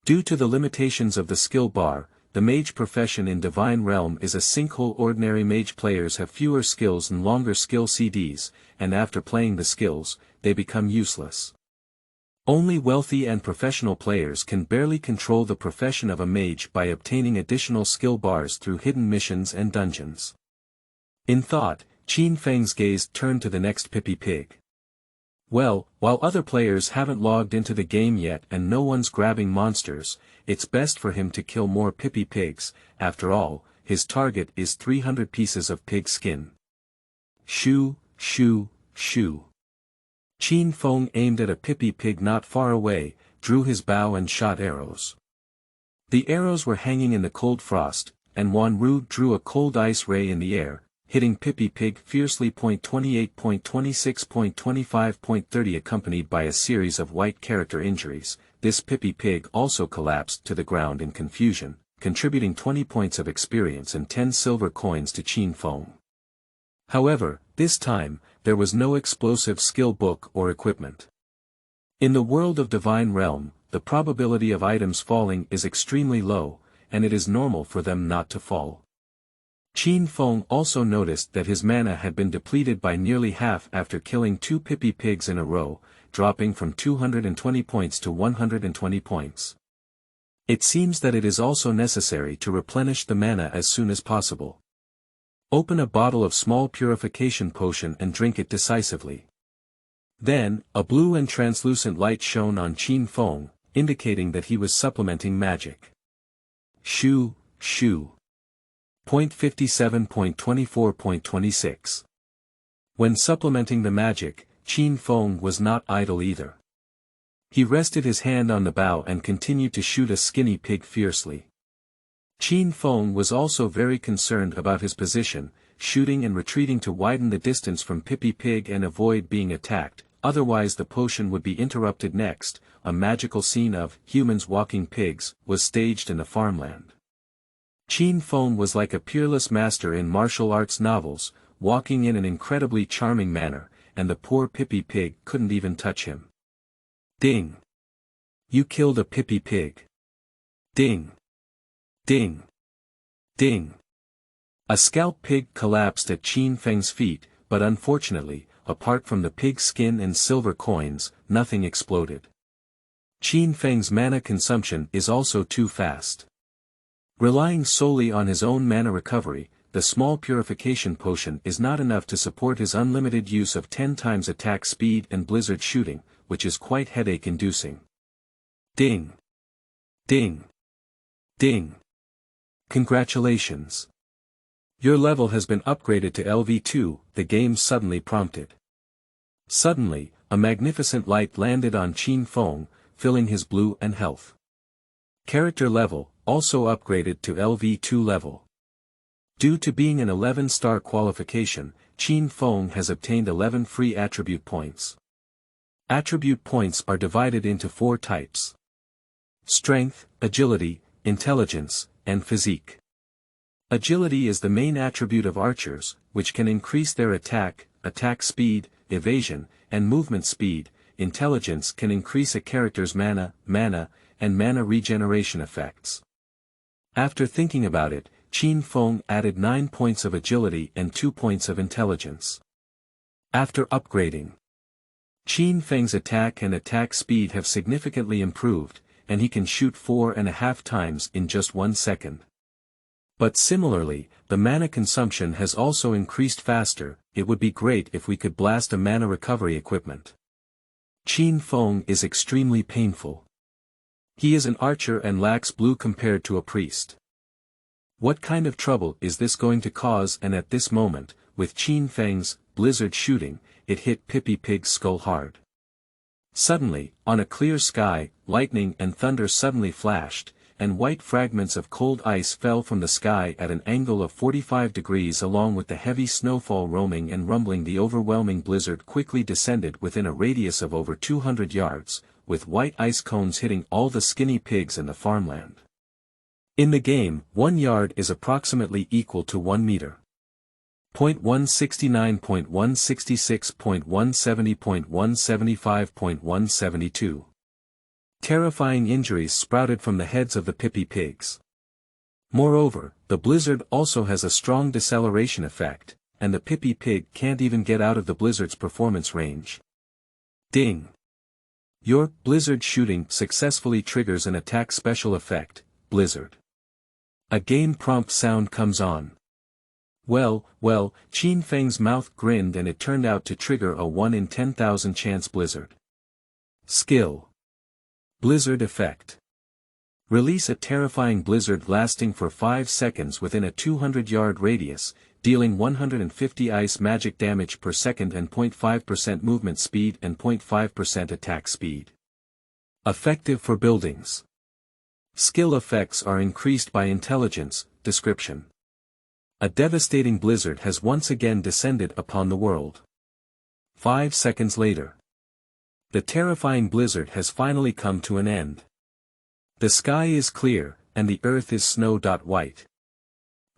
Due to the limitations of the skill bar, the mage profession in Divine Realm is a sinkhole. Ordinary mage players have fewer skills and longer skill CDs, and after playing the skills, they become useless. Only wealthy and professional players can barely control the profession of a mage by obtaining additional skill bars through hidden missions and dungeons. In thought, Qin Feng's gaze turned to the next Pippi Pig. Well, while other players haven't logged into the game yet and no one's grabbing monsters, it's best for him to kill more Pippi Pigs. After all, his target is 300 pieces of pig skin. Shoo, shoo, shoo. Qin Feng aimed at a Pippi Pig not far away, drew his bow and shot arrows. The arrows were hanging in the cold frost, and Wanru drew a cold ice ray in the air, hitting Pippi Pig fiercely. 28.26.25.30 Accompanied by a series of white character injuries, this Pippi Pig also collapsed to the ground in confusion, contributing 20 points of experience and 10 silver coins to Qin Feng. However, this time, there was no explosive skill book or equipment. In the world of Divine Realm, the probability of items falling is extremely low, and it is normal for them not to fall. Qin Feng also noticed that his mana had been depleted by nearly half after killing 2 Pippi Pigs in a row, dropping from 220 points to 120 points. It seems that it is also necessary to replenish the mana as soon as possible. Open a bottle of small purification potion and drink it decisively. Then, a blue and translucent light shone on Qin Feng, indicating that he was supplementing magic. Shoo, shoo. 57.24.26. When supplementing the magic, Qin Feng was not idle either. He rested his hand on the bow and continued to shoot a skinny pig fiercely. Qin Feng was also very concerned about his position, shooting and retreating to widen the distance from Pippi Pig and avoid being attacked, otherwise the potion would be interrupted. Next, a magical scene of humans walking pigs was staged in the farmland. Qin Feng was like a peerless master in martial arts novels, walking in an incredibly charming manner, and the poor Pippi Pig couldn't even touch him. Ding! You killed a Pippi Pig. Ding! Ding! Ding! A scalp pig collapsed at Qin Feng's feet, but unfortunately, apart from the pig's skin and silver coins, nothing exploded. Qin Feng's mana consumption is also too fast. Relying solely on his own mana recovery, the small purification potion is not enough to support his unlimited use of 10 times attack speed and blizzard shooting, which is quite headache-inducing. Ding! Ding! Ding! Congratulations! Your level has been upgraded to LV2, the game suddenly prompted. Suddenly, a magnificent light landed on Qin Feng, filling his blue and health. Character level, also upgraded to LV2 level. Due to being an 11-star qualification, Qin Feng has obtained 11 free attribute points. Attribute points are divided into 4 types: strength, agility, intelligence, and physique. Agility is the main attribute of archers, which can increase their attack speed, evasion, and movement speed. Intelligence can increase a character's mana, and mana regeneration effects. After thinking about it, Qin Feng added 9 points of agility and 2 points of intelligence. After upgrading, Qin Feng's attack and attack speed have significantly improved, and he can shoot 4.5 times in just 1 second. But similarly, the mana consumption has also increased faster. It would be great if we could blast a mana recovery equipment. Qin Feng is extremely painful. He is an archer and lacks blue compared to a priest. What kind of trouble is this going to cause? And at this moment, with Qin Feng's blizzard shooting, it hit Pippi Pig's skull hard. Suddenly, on a clear sky, lightning and thunder suddenly flashed, and white fragments of cold ice fell from the sky at an angle of 45 degrees. Along with the heavy snowfall roaming and rumbling, the overwhelming blizzard quickly descended within a radius of over 200 yards, with white ice cones hitting all the skinny pigs in the farmland. In the game, 1 yard is approximately equal to 1 meter. 169.166.170.175.172. Terrifying injuries sprouted from the heads of the Pippi Pigs. Moreover, the blizzard also has a strong deceleration effect, and the Pippi Pig can't even get out of the blizzard's performance range. Ding! Your blizzard shooting successfully triggers an attack special effect, blizzard. A game prompt sound comes on. Well, Qin Feng's mouth grinned, and it turned out to trigger a 1 in 10,000 chance blizzard. Skill: blizzard effect. Release a terrifying blizzard lasting for 5 seconds within a 200-yard radius, dealing 150 ice magic damage per second and 0.5% movement speed and 0.5% attack speed. Effective for buildings. Skill effects are increased by intelligence. Description: A devastating blizzard has once again descended upon the world. 5 seconds later. The terrifying blizzard has finally come to an end. The sky is clear, and the earth is snow-white.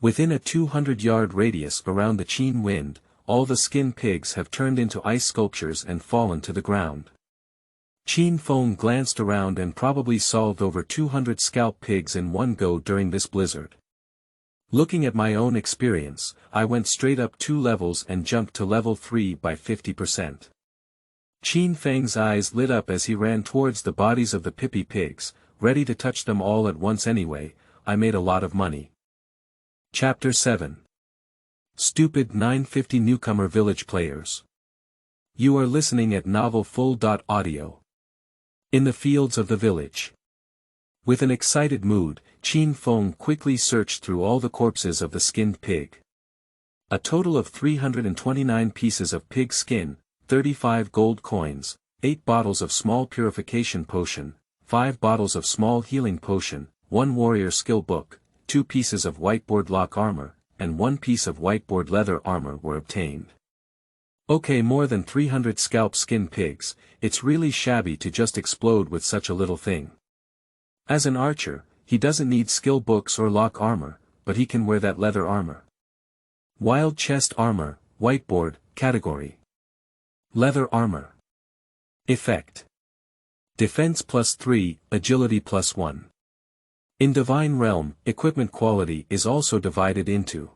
Within a 200-yard radius around the Qin wind, all the skin pigs have turned into ice sculptures and fallen to the ground. Qin Feng glanced around and probably solved over 200 scalp pigs in one go during this blizzard. Looking at my own experience, I went straight up 2 levels and jumped to level 3 by 50%. Qin Feng's eyes lit up as he ran towards the bodies of the pippy pigs, ready to touch them all at once anyway. I made a lot of money. Chapter 7. Stupid 950 Newcomer Village Players. You are listening at Novel Full.audio. In the fields of the village. With an excited mood, Qin Feng quickly searched through all the corpses of the skinned pig. A total of 329 pieces of pig skin, 35 gold coins, 8 bottles of small purification potion, 5 bottles of small healing potion, 1 warrior skill book, 2 pieces of whiteboard lock armor, and 1 piece of whiteboard leather armor were obtained. Okay, more than 300 scalp skin pigs. It's really shabby to just explode with such a little thing. As an archer, he doesn't need skill books or lock armor, but he can wear that leather armor. Wild chest armor, whiteboard, category. Leather armor. Effect. Defense +3, agility +1. In Divine Realm, equipment quality is also divided into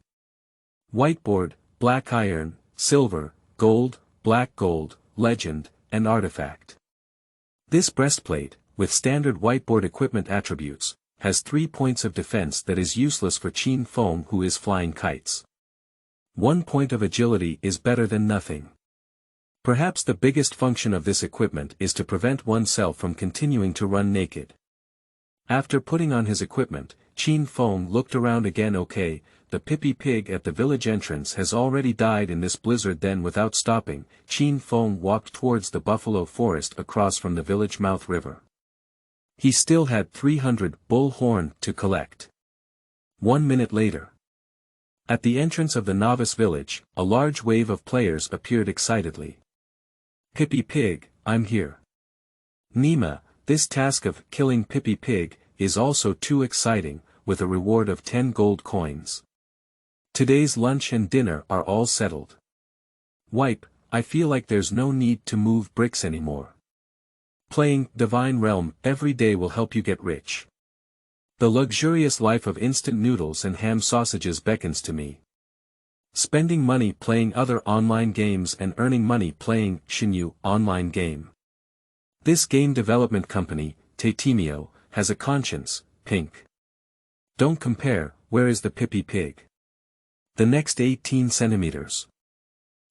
whiteboard, black iron, silver, gold, black gold, legend, and artifact. This breastplate, with standard whiteboard equipment attributes, has 3 points of defense that is useless for Qin Feng who is flying kites. 1 point of agility is better than nothing. Perhaps the biggest function of this equipment is to prevent oneself from continuing to run naked. After putting on his equipment, Qin Feng looked around again. Okay, the pippy pig at the village entrance has already died in this blizzard. Then without stopping, Qin Feng walked towards the buffalo forest across from the village mouth river. He still had 300 bull horn to collect. 1 minute later. At the entrance of the novice village, a large wave of players appeared excitedly. Pippy pig, I'm here. Nima, this task of killing pippy pig is also too exciting, with a reward of 10 gold coins. Today's lunch and dinner are all settled. Wipe, I feel like there's no need to move bricks anymore. Playing Divine Realm every day will help you get rich. The luxurious life of instant noodles and ham sausages beckons to me. Spending money playing other online games and earning money playing Shenyu online game. This game development company, Tatemio, has a conscience, pink. Don't compare. Where is the pippy pig? The next 18 centimeters.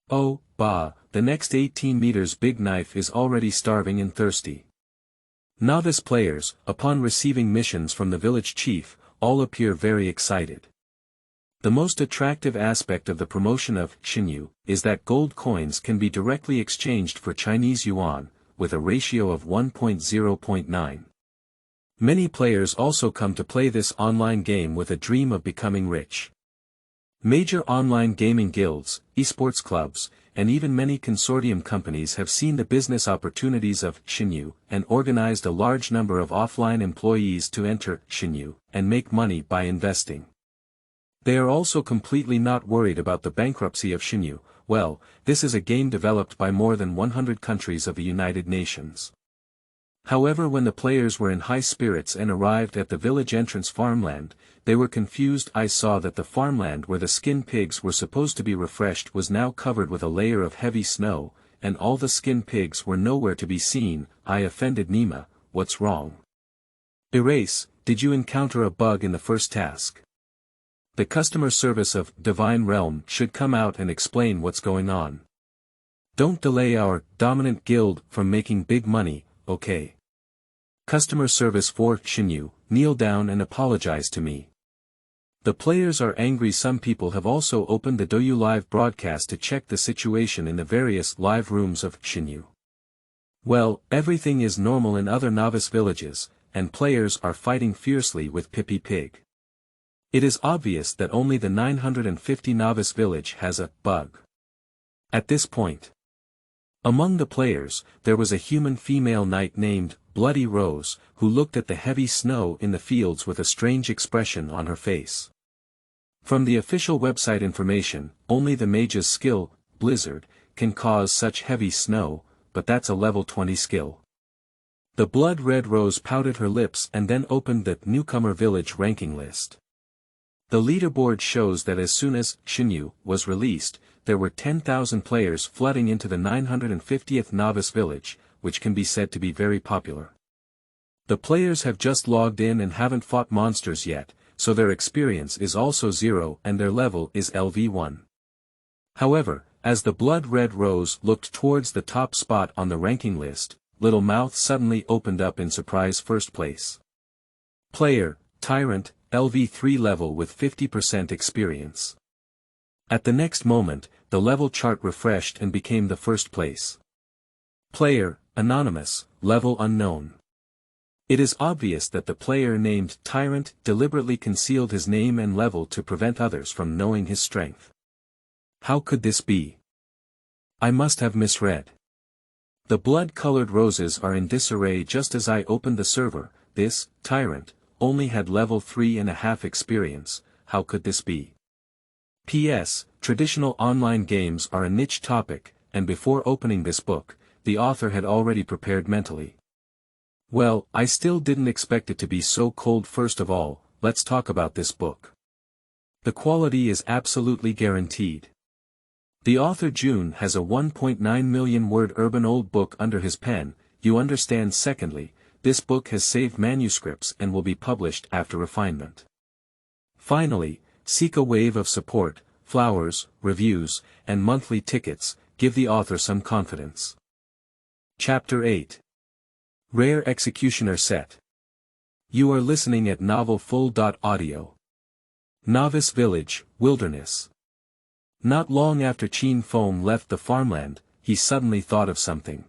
Oh, bah, the next 18 meters big knife is already starving and thirsty. Novice players, upon receiving missions from the village chief, all appear very excited. The most attractive aspect of the promotion of Shenyu is that gold coins can be directly exchanged for Chinese yuan, with a ratio of 1.0.9. Many players also come to play this online game with a dream of becoming rich. Major online gaming guilds, esports clubs, and even many consortium companies have seen the business opportunities of Shenyu and organized a large number of offline employees to enter Shenyu and make money by investing. They are also completely not worried about the bankruptcy of Shenyu. Well, this is a game developed by more than 100 countries of the United Nations. However, when the players were in high spirits and arrived at the village entrance farmland, they were confused. I saw that the farmland where the skin pigs were supposed to be refreshed was now covered with a layer of heavy snow, and all the skin pigs were nowhere to be seen. I offended Nima. What's wrong? Erase, did you encounter a bug in the first task? The customer service of Divine Realm should come out and explain what's going on. Don't delay our dominant guild from making big money, okay? Customer service for Shenyu, kneel down and apologize to me. The players are angry. Some people have also opened the Douyu live broadcast to check the situation in the various live rooms of Shenyu. Well, everything is normal in other novice villages, and players are fighting fiercely with Pippy Pig. It is obvious that only the 950 novice village has a bug. At this point, among the players, there was a human female knight named Bloody Rose, who looked at the heavy snow in the fields with a strange expression on her face. From the official website information, only the mage's skill, Blizzard, can cause such heavy snow, but that's a level 20 skill. The blood-red Rose pouted her lips and then opened the Newcomer Village ranking list. The leaderboard shows that as soon as Shenyu was released, there were 10,000 players flooding into the 950th novice village, which can be said to be very popular. The players have just logged in and haven't fought monsters yet, so their experience is also 0 and their level is LV1. However, as the blood-red Rose looked towards the top spot on the ranking list, Little Mouth suddenly opened up in surprise first place. Player, Tyrant, LV3 level with 50% experience. At the next moment, the level chart refreshed and became the first place. Player, Anonymous, level unknown. It is obvious that the player named Tyrant deliberately concealed his name and level to prevent others from knowing his strength. How could this be? I must have misread. The blood-colored roses are in disarray just as I opened the server. This Tyrant only had level 3.5 experience. How could this be? P.S. Traditional online games are a niche topic, and before opening this book, the author had already prepared mentally. Well, I still didn't expect it to be so cold. First of all, let's talk about this book. The quality is absolutely guaranteed. The author June has a 1.9 million word urban old book under his pen, you understand. Secondly, this book has saved manuscripts and will be published after refinement. Finally, seek a wave of support, flowers, reviews, and monthly tickets, give the author some confidence. Chapter 8. Rare Executioner Set. You are listening at novelfull.audio. Novice Village, Wilderness. Not long after Qin Feng left the farmland, he suddenly thought of something.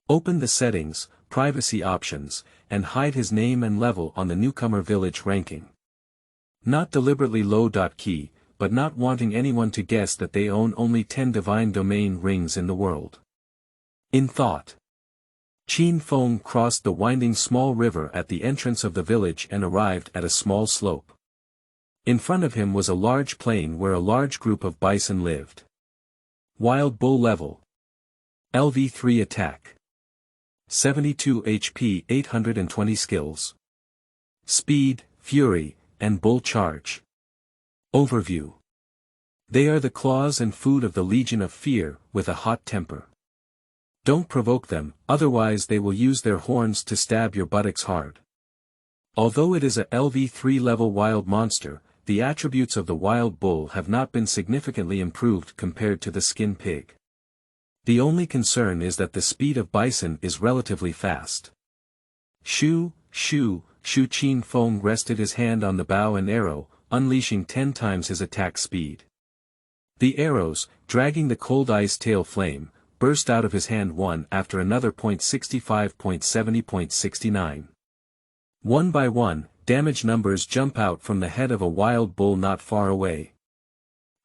Open the settings, privacy options, and hide his name and level on the Newcomer Village ranking. Not deliberately low. Key, but not wanting anyone to guess that they own only 10 divine domain rings in the world. In thought, Qin Feng crossed the winding small river at the entrance of the village and arrived at a small slope. In front of him was a large plain where a large group of bison lived. Wild Bull level. LV3 attack. 72 HP 820 skills. Speed, Fury, and Bull charge. Overview. They are the claws and food of the Legion of Fear, with a hot temper. Don't provoke them, otherwise they will use their horns to stab your buttocks hard. Although it is a LV3 level wild monster, the attributes of the wild bull have not been significantly improved compared to the skin pig. The only concern is that the speed of bison is relatively fast. Shoo, shoo, shoo. Qin Feng rested his hand on the bow and arrow, unleashing 10 times his attack speed. The arrows, dragging the cold ice tail flame, burst out of his hand one after another. 65, 70, 69. One by one, damage numbers jump out from the head of a wild bull not far away.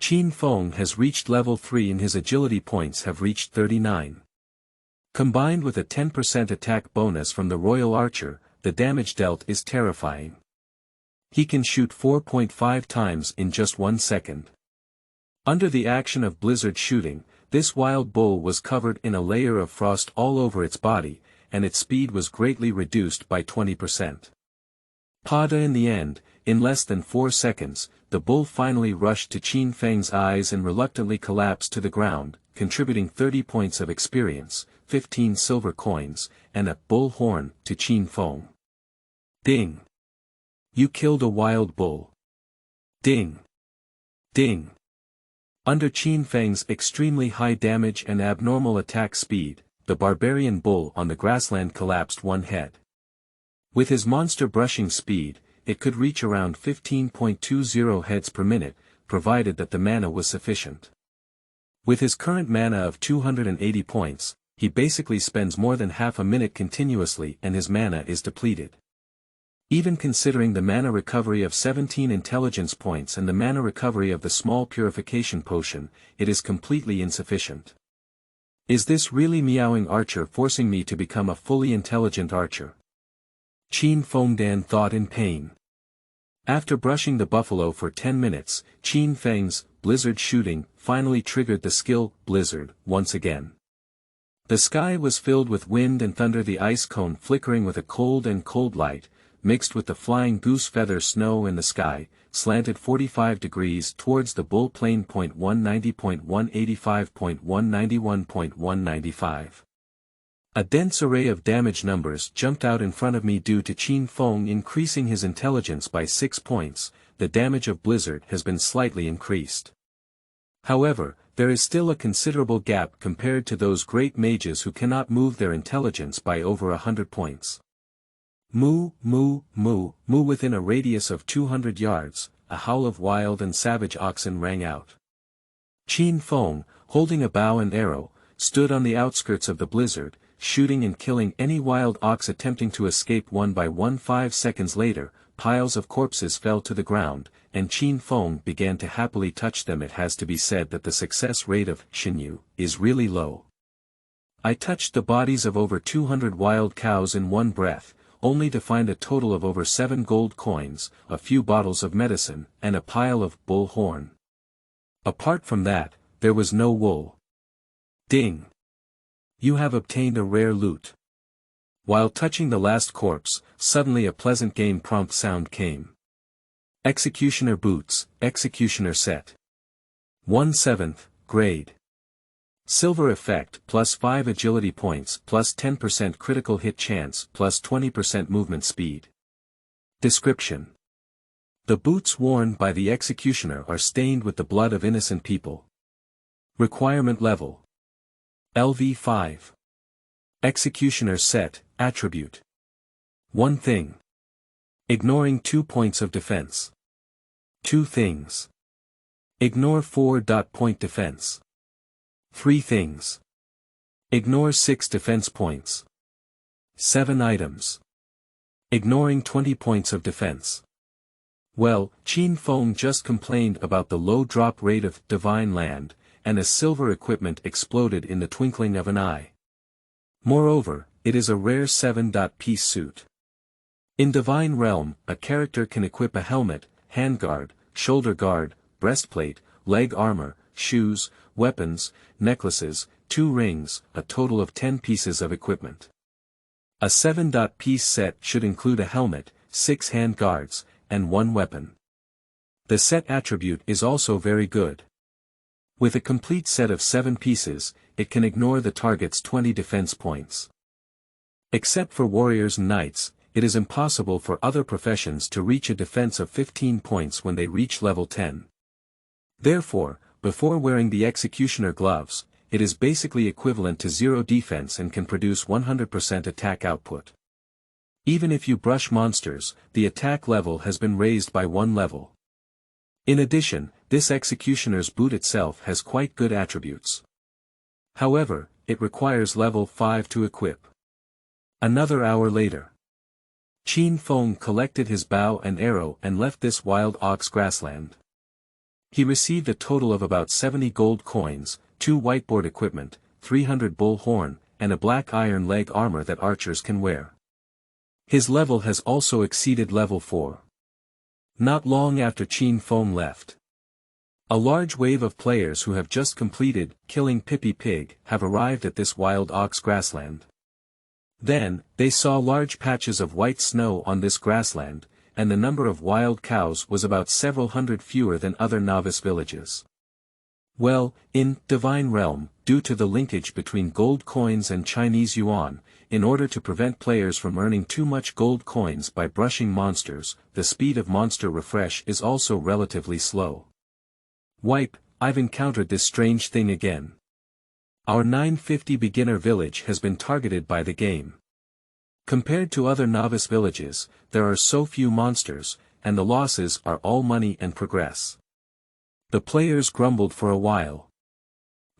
Qin Feng has reached level 3 and his agility points have reached 39. Combined with a 10% attack bonus from the Royal Archer, the damage dealt is terrifying. He can shoot 4.5 times in just 1 second. Under the action of blizzard shooting, this wild bull was covered in a layer of frost all over its body, and its speed was greatly reduced by 20%. Pada. In the end, in less than 4 seconds, the bull finally rushed to Qin Feng's eyes and reluctantly collapsed to the ground, contributing 30 points of experience, 15 silver coins, and a bull horn to Qin Feng. Ding! You killed a wild bull. Ding! Ding! Under Qin Feng's extremely high damage and abnormal attack speed, the barbarian bull on the grassland collapsed one head. With his monster brushing speed, it could reach around 15.20 heads per minute, provided that the mana was sufficient. With his current mana of 280 points, he basically spends more than half a minute continuously and his mana is depleted. Even considering the mana recovery of 17 intelligence points and the mana recovery of the small purification potion, it is completely insufficient. Is this really meowing archer forcing me to become a fully intelligent archer? Qin Fengdan thought in pain. After brushing the buffalo for 10 minutes, Qin Feng's blizzard shooting finally triggered the skill blizzard once again. The sky was filled with wind and thunder, the ice cone flickering with a cold light, mixed with the flying goose feather snow in the sky, slanted 45 degrees towards the bull plane. 190.185.191.195. A dense array of damage numbers jumped out in front of me due to Qin Feng increasing his intelligence by 6 points. The damage of blizzard has been slightly increased. However, there is still a considerable gap compared to those great mages who cannot move their intelligence by over 100 points. Moo, moo, moo, moo. Within a radius of 200 yards, a howl of wild and savage oxen rang out. Qin Feng, holding a bow and arrow, stood on the outskirts of the blizzard, shooting and killing any wild ox attempting to escape one by one. 5 seconds later, piles of corpses fell to the ground, and Qin Feng began to happily touch them. It has to be said that the success rate of Shenyu is really low. I touched the bodies of over 200 wild cows in one breath, only to find a total of over 7 gold coins, a few bottles of medicine, and a pile of bull horn. Apart from that, there was no wool. Ding! You have obtained a rare loot. While touching the last corpse, suddenly a pleasant game prompt sound came. Executioner boots, executioner set. 1/7, grade. Silver effect plus 5 agility points plus 10% critical hit chance plus 20% movement speed. Description. The boots worn by the executioner are stained with the blood of innocent people. Requirement level. LV5. Executioner set, attribute. 1 thing. Ignoring 2 points of defense. 2 things. Ignore 4 point defense. 3 things. Ignore 6 defense points. 7 items. Ignoring 20 points of defense. Well, Qin Feng just complained about the low drop rate of Divine Land, and his silver equipment exploded in the twinkling of an eye. Moreover, it is a rare 7-piece suit. In Divine Realm, a character can equip a helmet, handguard, shoulder guard, breastplate, leg armor, shoes, weapons, necklaces, 2 rings, a total of 10 pieces of equipment. A 7-piece set should include a helmet, 6 hand guards, and 1 weapon. The set attribute is also very good. With a complete set of 7 pieces, it can ignore the target's 20 defense points. Except for warriors and knights, it is impossible for other professions to reach a defense of 15 points when they reach level 10. Therefore, before wearing the executioner gloves, it is basically equivalent to 0 defense and can produce 100% attack output. Even if you brush monsters, the attack level has been raised by 1 level. In addition, this executioner's boot itself has quite good attributes. However, it requires level 5 to equip. Another hour later. Qin Feng collected his bow and arrow and left this wild ox grassland. He received a total of about 70 gold coins, 2 whiteboard equipment, 300 bull horn, and a black iron leg armor that archers can wear. His level has also exceeded level 4. Not long after Qin Feng left, a large wave of players who have just completed killing Pippi Pig have arrived at this wild ox grassland. Then, they saw large patches of white snow on this grassland, and the number of wild cows was about several hundred fewer than other novice villages. Well, in Divine Realm, due to the linkage between gold coins and Chinese yuan, in order to prevent players from earning too much gold coins by brushing monsters, the speed of monster refresh is also relatively slow. Wipe, I've encountered this strange thing again. Our 950 beginner village has been targeted by the game. Compared to other novice villages, there are so few monsters, and the losses are all money and progress. The players grumbled for a while.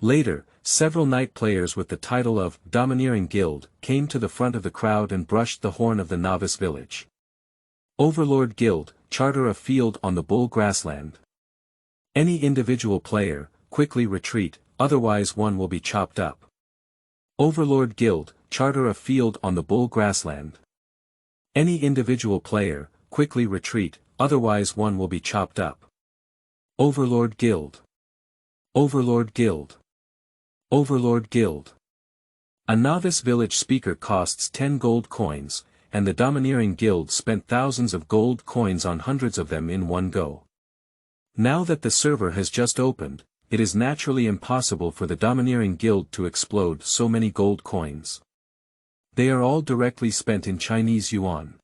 Later, several knight players with the title of Domineering Guild came to the front of the crowd and brushed the horn of the novice village. Overlord Guild, charter a field on the Bull Grassland. Any individual player, quickly retreat, otherwise one will be chopped up. Overlord Guild, charter a field on the Bull Grassland. Any individual player, quickly retreat, otherwise one will be chopped up. Overlord Guild. Overlord Guild. Overlord Guild. A novice village speaker costs 10 gold coins, and the domineering guild spent thousands of gold coins on hundreds of them in one go. Now that the server has just opened, it is naturally impossible for the domineering guild to explode so many gold coins. They are all directly spent in Chinese yuan.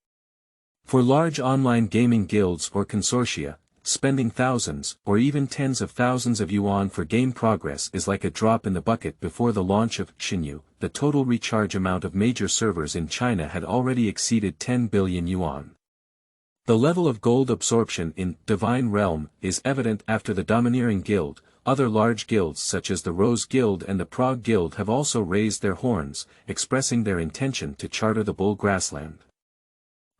For large online gaming guilds or consortia, spending thousands or even tens of thousands of yuan for game progress is like a drop in the bucket. Before the launch of Shenyu, the total recharge amount of major servers in China had already exceeded 10 billion yuan. The level of gold absorption in Divine Realm is evident after the domineering guild. Other large guilds such as the Rose Guild and the Prague Guild have also raised their horns, expressing their intention to charter the Bull Grassland.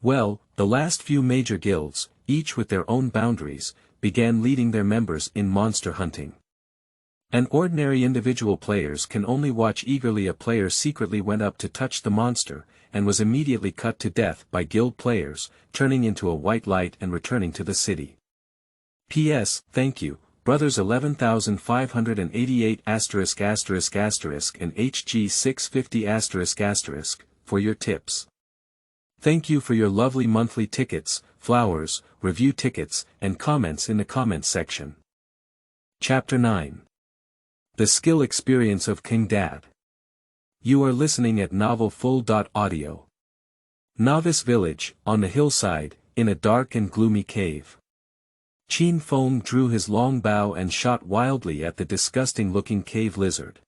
Well, the last few major guilds, each with their own boundaries, began leading their members in monster hunting. And ordinary individual players can only watch eagerly. A player secretly went up to touch the monster, and was immediately cut to death by guild players, turning into a white light and returning to the city. P.S. Thank you, Brothers 11588 **** and HG 650 ***, for your tips. Thank you for your lovely monthly tickets, flowers, review tickets, and comments in the comments section. Chapter 9. The Skill Experience of King Dad. You are listening at novelfull.audio. Novice Village, on the hillside, in a dark and gloomy cave. Qin Feng drew his long bow and shot wildly at the disgusting-looking cave lizard.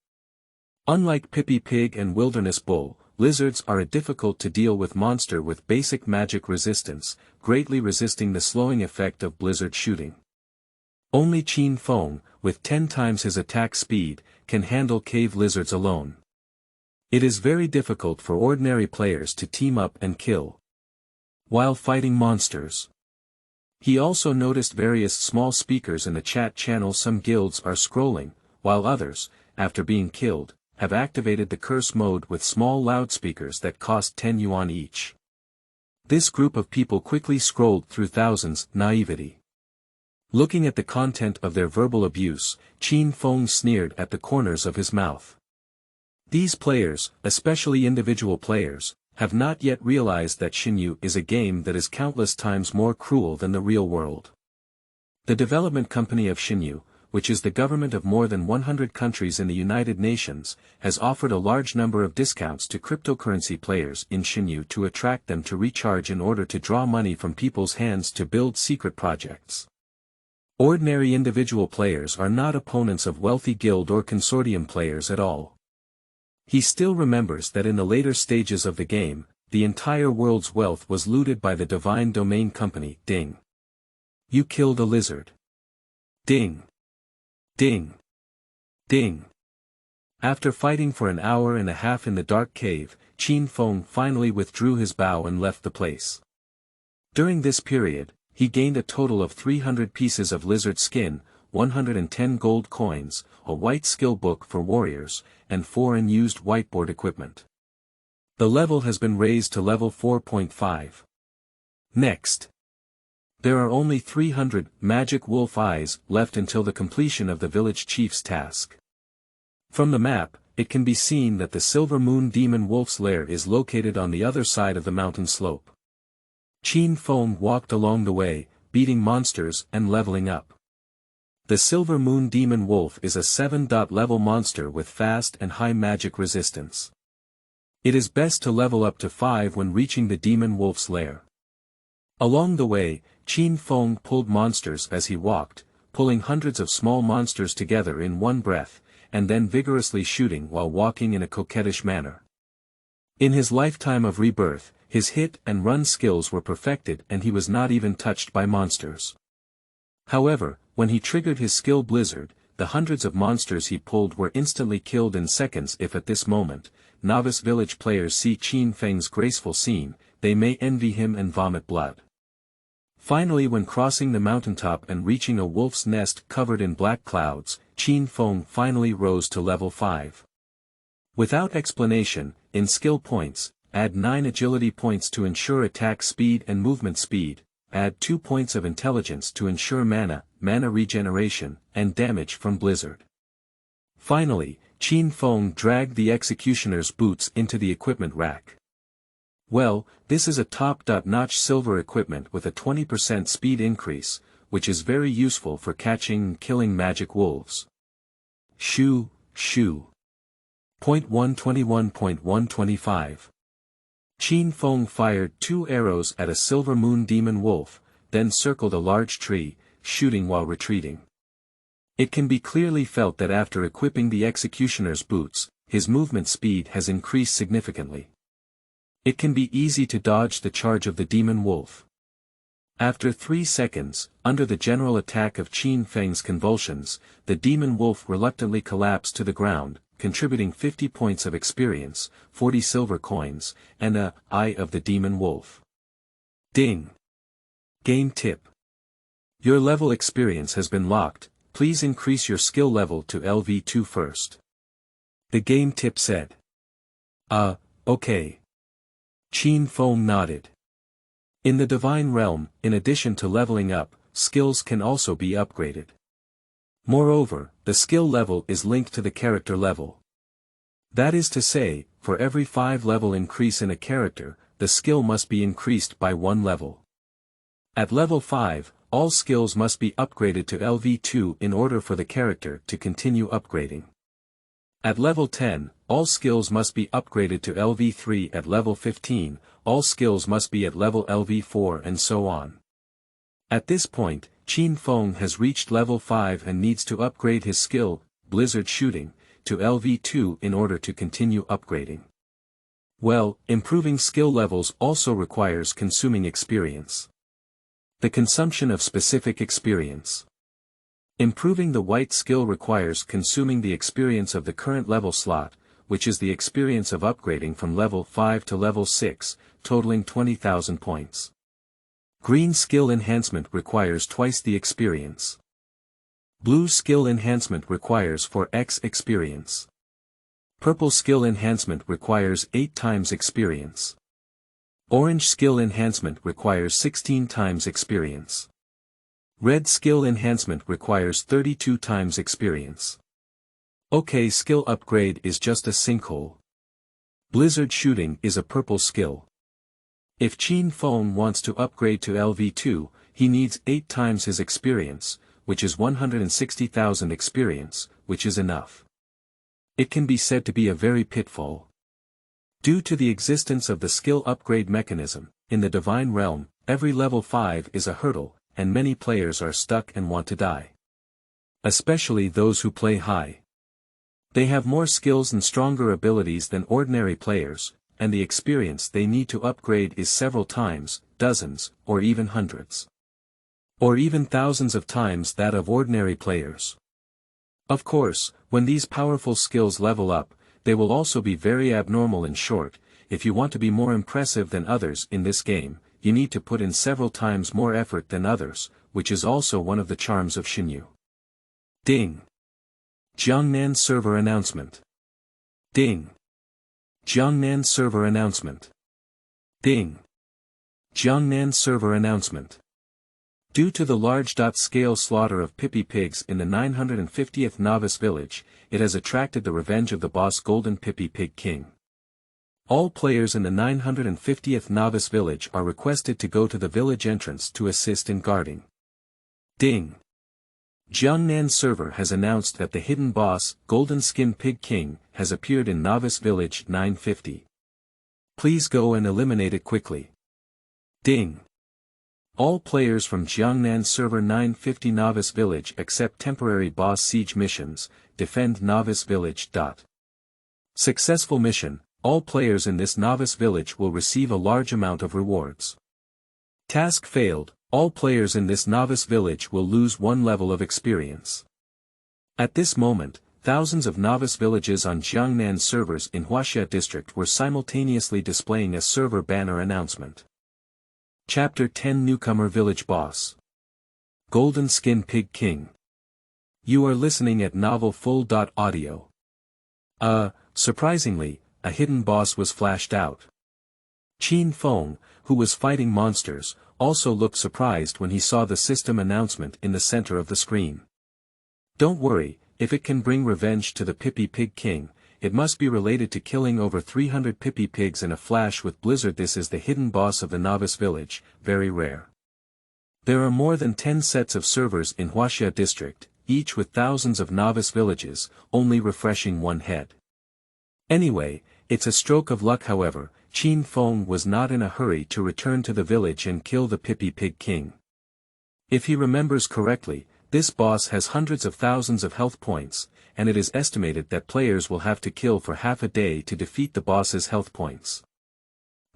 Unlike Pippi Pig and Wilderness Bull, lizards are a difficult-to-deal-with monster with basic magic resistance, greatly resisting the slowing effect of blizzard shooting. Only Qin Feng, with 10 times his attack speed, can handle cave lizards alone. It is very difficult for ordinary players to team up and kill while fighting monsters. He also noticed various small speakers in the chat channel. Some guilds are scrolling, while others, after being killed, have activated the curse mode with small loudspeakers that cost 10 yuan each. This group of people quickly scrolled through thousands. Naivety. Looking at the content of their verbal abuse, Qin Feng sneered at the corners of his mouth. These players, especially individual players, have not yet realized that Shenyu is a game that is countless times more cruel than the real world. The development company of Shenyu, which is the government of more than 100 countries in the United Nations, has offered a large number of discounts to cryptocurrency players in Shenyu to attract them to recharge in order to draw money from people's hands to build secret projects. Ordinary individual players are not opponents of wealthy guild or consortium players at all. He still remembers that in the later stages of the game, the entire world's wealth was looted by the Divine Domain Company. Ding. You killed a lizard. Ding. Ding. Ding. After fighting for an hour and a half in the dark cave, Qin Feng finally withdrew his bow and left the place. During this period, he gained a total of 300 pieces of lizard skin, 110 gold coins, a white skill book for warriors, and 4 unused whiteboard equipment. The level has been raised to level 4.5. Next. There are only 300 magic wolf eyes left until the completion of the village chief's task. From the map, it can be seen that the Silver Moon Demon Wolf's lair is located on the other side of the mountain slope. Qin Feng walked along the way, beating monsters and leveling up. The Silver Moon Demon Wolf is a 7-level monster with fast and high magic resistance. It is best to level up to 5 when reaching the Demon Wolf's lair. Along the way, Qin Feng pulled monsters as he walked, pulling hundreds of small monsters together in one breath, and then vigorously shooting while walking in a coquettish manner. In his lifetime of rebirth, his hit and run skills were perfected and he was not even touched by monsters. However, when he triggered his skill Blizzard, the hundreds of monsters he pulled were instantly killed in seconds. If at this moment, novice village players see Qin Feng's graceful scene, they may envy him and vomit blood. Finally, when crossing the mountaintop and reaching a wolf's nest covered in black clouds, Qin Feng finally rose to level 5. Without explanation, in skill points, add 9 agility points to ensure attack speed and movement speed, add 2 points of intelligence to ensure mana regeneration, and damage from blizzard. Finally, Qin Feng dragged the executioner's boots into the equipment rack. Well, this is a top-notch silver equipment with a 20% speed increase, which is very useful for catching and killing magic wolves. Shoo. Point 121.125. Qin Feng fired 2 arrows at a silver moon demon wolf, then circled a large tree, shooting while retreating. It can be clearly felt that after equipping the executioner's boots, his movement speed has increased significantly. It can be easy to dodge the charge of the demon wolf. After 3 seconds, under the general attack of Qin Feng's convulsions, the demon wolf reluctantly collapsed to the ground, contributing 50 points of experience, 40 silver coins, and a Eye of the Demon Wolf. Ding! Game tip. Your level experience has been locked, please increase your skill level to LV2 first. The game tip said. Okay. Qin Feng nodded. In the Divine Realm, in addition to leveling up, skills can also be upgraded. Moreover, the skill level is linked to the character level. That is to say, for every 5 level increase in a character, the skill must be increased by 1 level. At level 5, all skills must be upgraded to LV2 in order for the character to continue upgrading. At level 10, all skills must be upgraded to LV3. At level 15, all skills must be at level LV4 and so on. At this point, Qin Feng has reached level 5 and needs to upgrade his skill, Blizzard Shooting, to LV2 in order to continue upgrading. Well, improving skill levels also requires consuming experience. The consumption of specific experience. Improving the white skill requires consuming the experience of the current level slot, which is the experience of upgrading from level 5 to level 6, totaling 20,000 points. Green skill enhancement requires twice the experience. Blue skill enhancement requires 4x experience. Purple skill enhancement requires 8 times experience. Orange skill enhancement requires 16 times experience. Red skill enhancement requires 32 times experience. Okay, skill upgrade is just a sinkhole. Blizzard Shooting is a purple skill. If Qin Feng wants to upgrade to LV2, he needs 8 times his experience, which is 160,000 experience, which is enough. It can be said to be a very pitfall. Due to the existence of the skill upgrade mechanism, in the Divine Realm, every level 5 is a hurdle, and many players are stuck and want to die. Especially those who play high. They have more skills and stronger abilities than ordinary players, and the experience they need to upgrade is several times, dozens, or even hundreds. Or even thousands of times that of ordinary players. Of course, when these powerful skills level up, they will also be very abnormal and short. If you want to be more impressive than others in this game, you need to put in several times more effort than others, which is also one of the charms of Shenyu. Ding! Jiangnan Server Announcement. Ding! Jiangnan Server Announcement. Ding! Jiangnan Server Announcement. Due to the large-scale slaughter of Pippi pigs in the 950th Novice Village, it has attracted the revenge of the boss Golden Pippi Pig King. All players in the 950th Novice Village are requested to go to the village entrance to assist in guarding. Ding! Jiangnan Server has announced that the hidden boss, Golden Skin Pig King, has appeared in Novice Village 950. Please go and eliminate it quickly. Ding! All players from Jiangnan Server 950 Novice Village accept temporary boss siege missions, defend Novice Village. Successful mission. All players in this novice village will receive a large amount of rewards. Task failed, all players in this novice village will lose 1 level of experience. At this moment, thousands of novice villages on Jiangnan servers in Huaxia district were simultaneously displaying a server banner announcement. Chapter 10 Newcomer Village Boss. Golden Skin Pig King. You are listening at Novel Full.audio. Surprisingly, a hidden boss was flashed out. Qin Feng, who was fighting monsters, also looked surprised when he saw the system announcement in the center of the screen. Don't worry, if it can bring revenge to the Pippy Pig King, it must be related to killing over 300 Pippy pigs in a flash with Blizzard. This is the hidden boss of the Novice Village, very rare. There are more than 10 sets of servers in Huaxia District, each with thousands of novice villages, only refreshing one head. Anyway, it's a stroke of luck. However, Qin Feng was not in a hurry to return to the village and kill the Pippy Pig King. If he remembers correctly, this boss has hundreds of thousands of health points, and it is estimated that players will have to kill for half a day to defeat the boss's health points.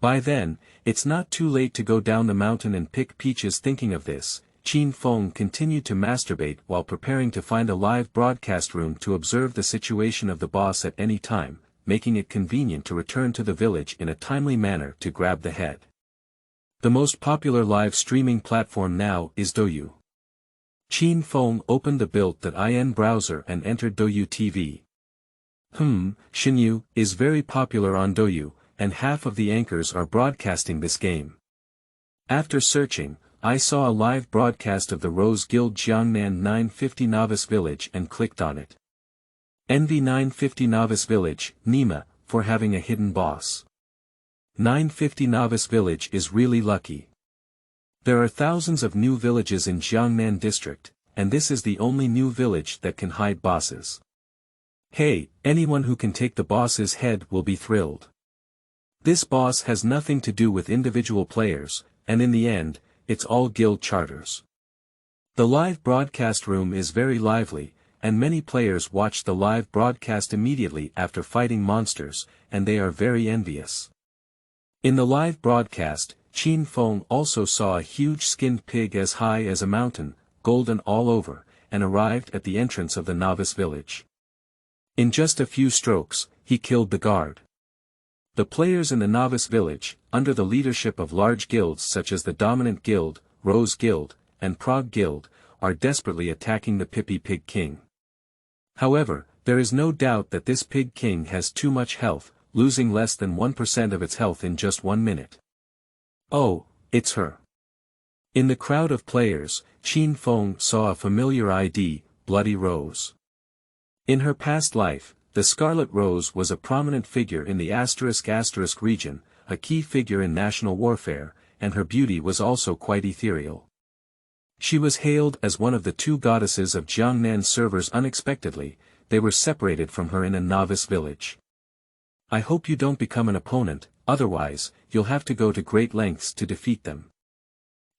By then, it's not too late to go down the mountain and pick peaches. Thinking of this, Qin Feng continued to masturbate while preparing to find a live broadcast room to observe the situation of the boss at any time, making it convenient to return to the village in a timely manner to grab the head. The most popular live streaming platform now is Douyu. Qin Feng opened the built.in browser and entered Douyu TV. Shenyu is very popular on Douyu, and half of the anchors are broadcasting this game. After searching, I saw a live broadcast of the Rose Guild Jiangnan 950 Novice Village and clicked on it. Envy 950 Novice Village, Nima, for having a hidden boss. 950 Novice Village is really lucky. There are thousands of new villages in Jiangnan District, and this is the only new village that can hide bosses. Hey, anyone who can take the boss's head will be thrilled. This boss has nothing to do with individual players, and in the end, it's all guild charters. The live broadcast room is very lively, and many players watch the live broadcast immediately after fighting monsters, and they are very envious. In the live broadcast, Qin Feng also saw a huge skinned pig as high as a mountain, golden all over, and arrived at the entrance of the novice village. In just a few strokes, he killed the guard. The players in the novice village, under the leadership of large guilds such as the Dominant Guild, Rose Guild, and Prague Guild, are desperately attacking the Pippy Pig King. However, there is no doubt that this Pig King has too much health, losing less than 1% of its health in just 1 minute. Oh, it's her. In the crowd of players, Qin Feng saw a familiar ID, Bloody Rose. In her past life, the Scarlet Rose was a prominent figure in the *** region, a key figure in national warfare, and her beauty was also quite ethereal. She was hailed as one of the 2 goddesses of Jiangnan servers. Unexpectedly, they were separated from her in a novice village. I hope you don't become an opponent, otherwise, you'll have to go to great lengths to defeat them.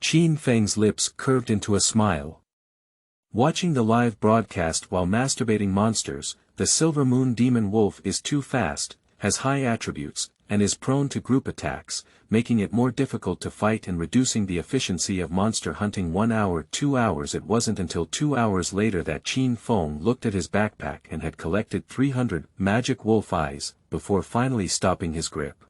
Qin Feng's lips curved into a smile. Watching the live broadcast while masturbating monsters, the Silver Moon Demon Wolf is too fast, has high attributes, and is prone to group attacks, making it more difficult to fight and reducing the efficiency of monster hunting. 1 hour, 2 hours. It wasn't until 2 hours later that Qin Feng looked at his backpack and had collected 300 magic wolf eyes, before finally stopping his grip.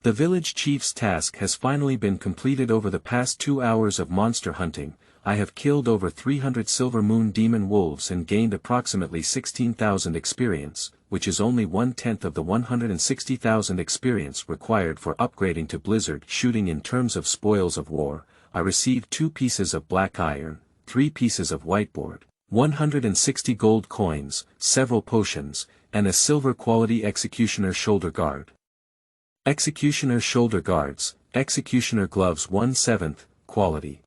The village chief's task has finally been completed. Over the past 2 hours of monster hunting, I have killed over 300 Silver Moon Demon Wolves and gained approximately 16,000 experience, which is only 1/10 of the 160,000 experience required for upgrading to Blizzard shooting. In terms of spoils of war, I received 2 pieces of black iron, 3 pieces of whiteboard, 160 gold coins, several potions, and a silver quality Executioner shoulder guard. Executioner shoulder guards, Executioner gloves 1/7, quality.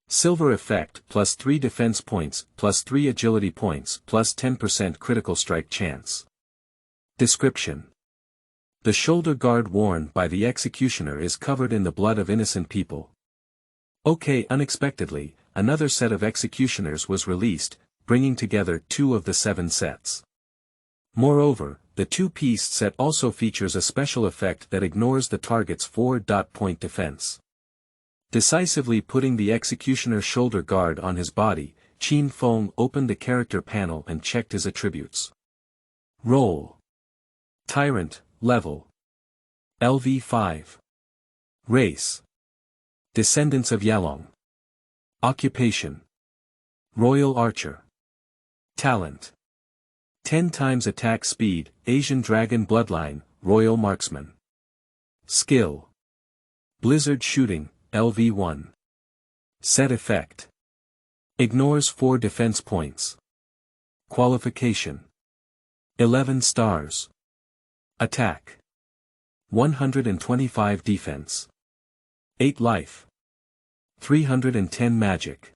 Silver effect plus 3 defense points, plus 3 agility points, plus 10% critical strike chance. Description: the shoulder guard worn by the Executioner is covered in the blood of innocent people. Okay. Unexpectedly, another set of Executioners was released, bringing together 2 of the 7 sets. Moreover, the 2-piece set also features a special effect that ignores the target's 4-point defense. Decisively putting the Executioner shoulder guard on his body, Qin Feng opened the character panel and checked his attributes. Role: Tyrant, level LV5. Race: Descendants of Yalong. Occupation. Royal Archer. Talent. 10 times attack speed, Asian Dragon Bloodline, Royal Marksman. Skill. Blizzard Shooting, LV1. Set effect. Ignores 4 defense points. Qualification. 11 stars. Attack. 125 defense. 8 life. 310 magic.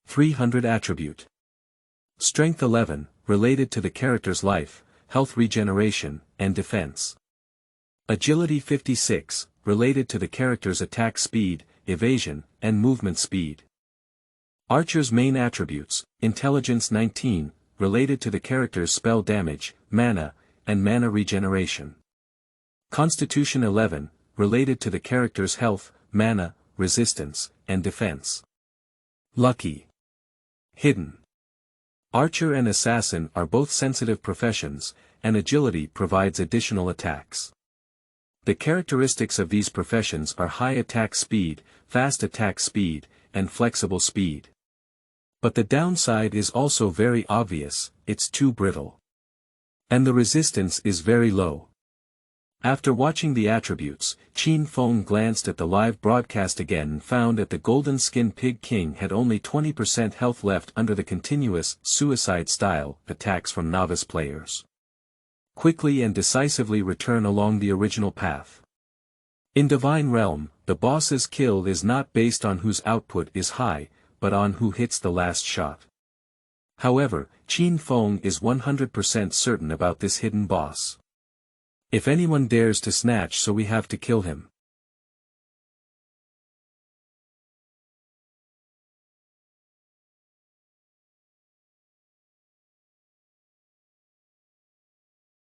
300 attribute. Strength 11, related to the character's life, health regeneration, and defense. Agility 56, related to the character's attack speed, evasion, and movement speed. Archer's main attributes, Intelligence 19, related to the character's spell damage, mana, and mana regeneration. Constitution 11, related to the character's health, mana, resistance, and defense. Lucky. Hidden. Archer and assassin are both sensitive professions, and agility provides additional attacks. The characteristics of these professions are high attack speed, fast attack speed, and flexible speed. But the downside is also very obvious, it's too brittle. And the resistance is very low. After watching the attributes, Qin Feng glanced at the live broadcast again and found that the Golden Skin Pig King had only 20% health left under the continuous, suicide-style, attacks from novice players. Quickly and decisively return along the original path. In Divine Realm, the boss's kill is not based on whose output is high, but on who hits the last shot. However, Qin Feng is 100% certain about this hidden boss. If anyone dares to snatch, so we have to kill him.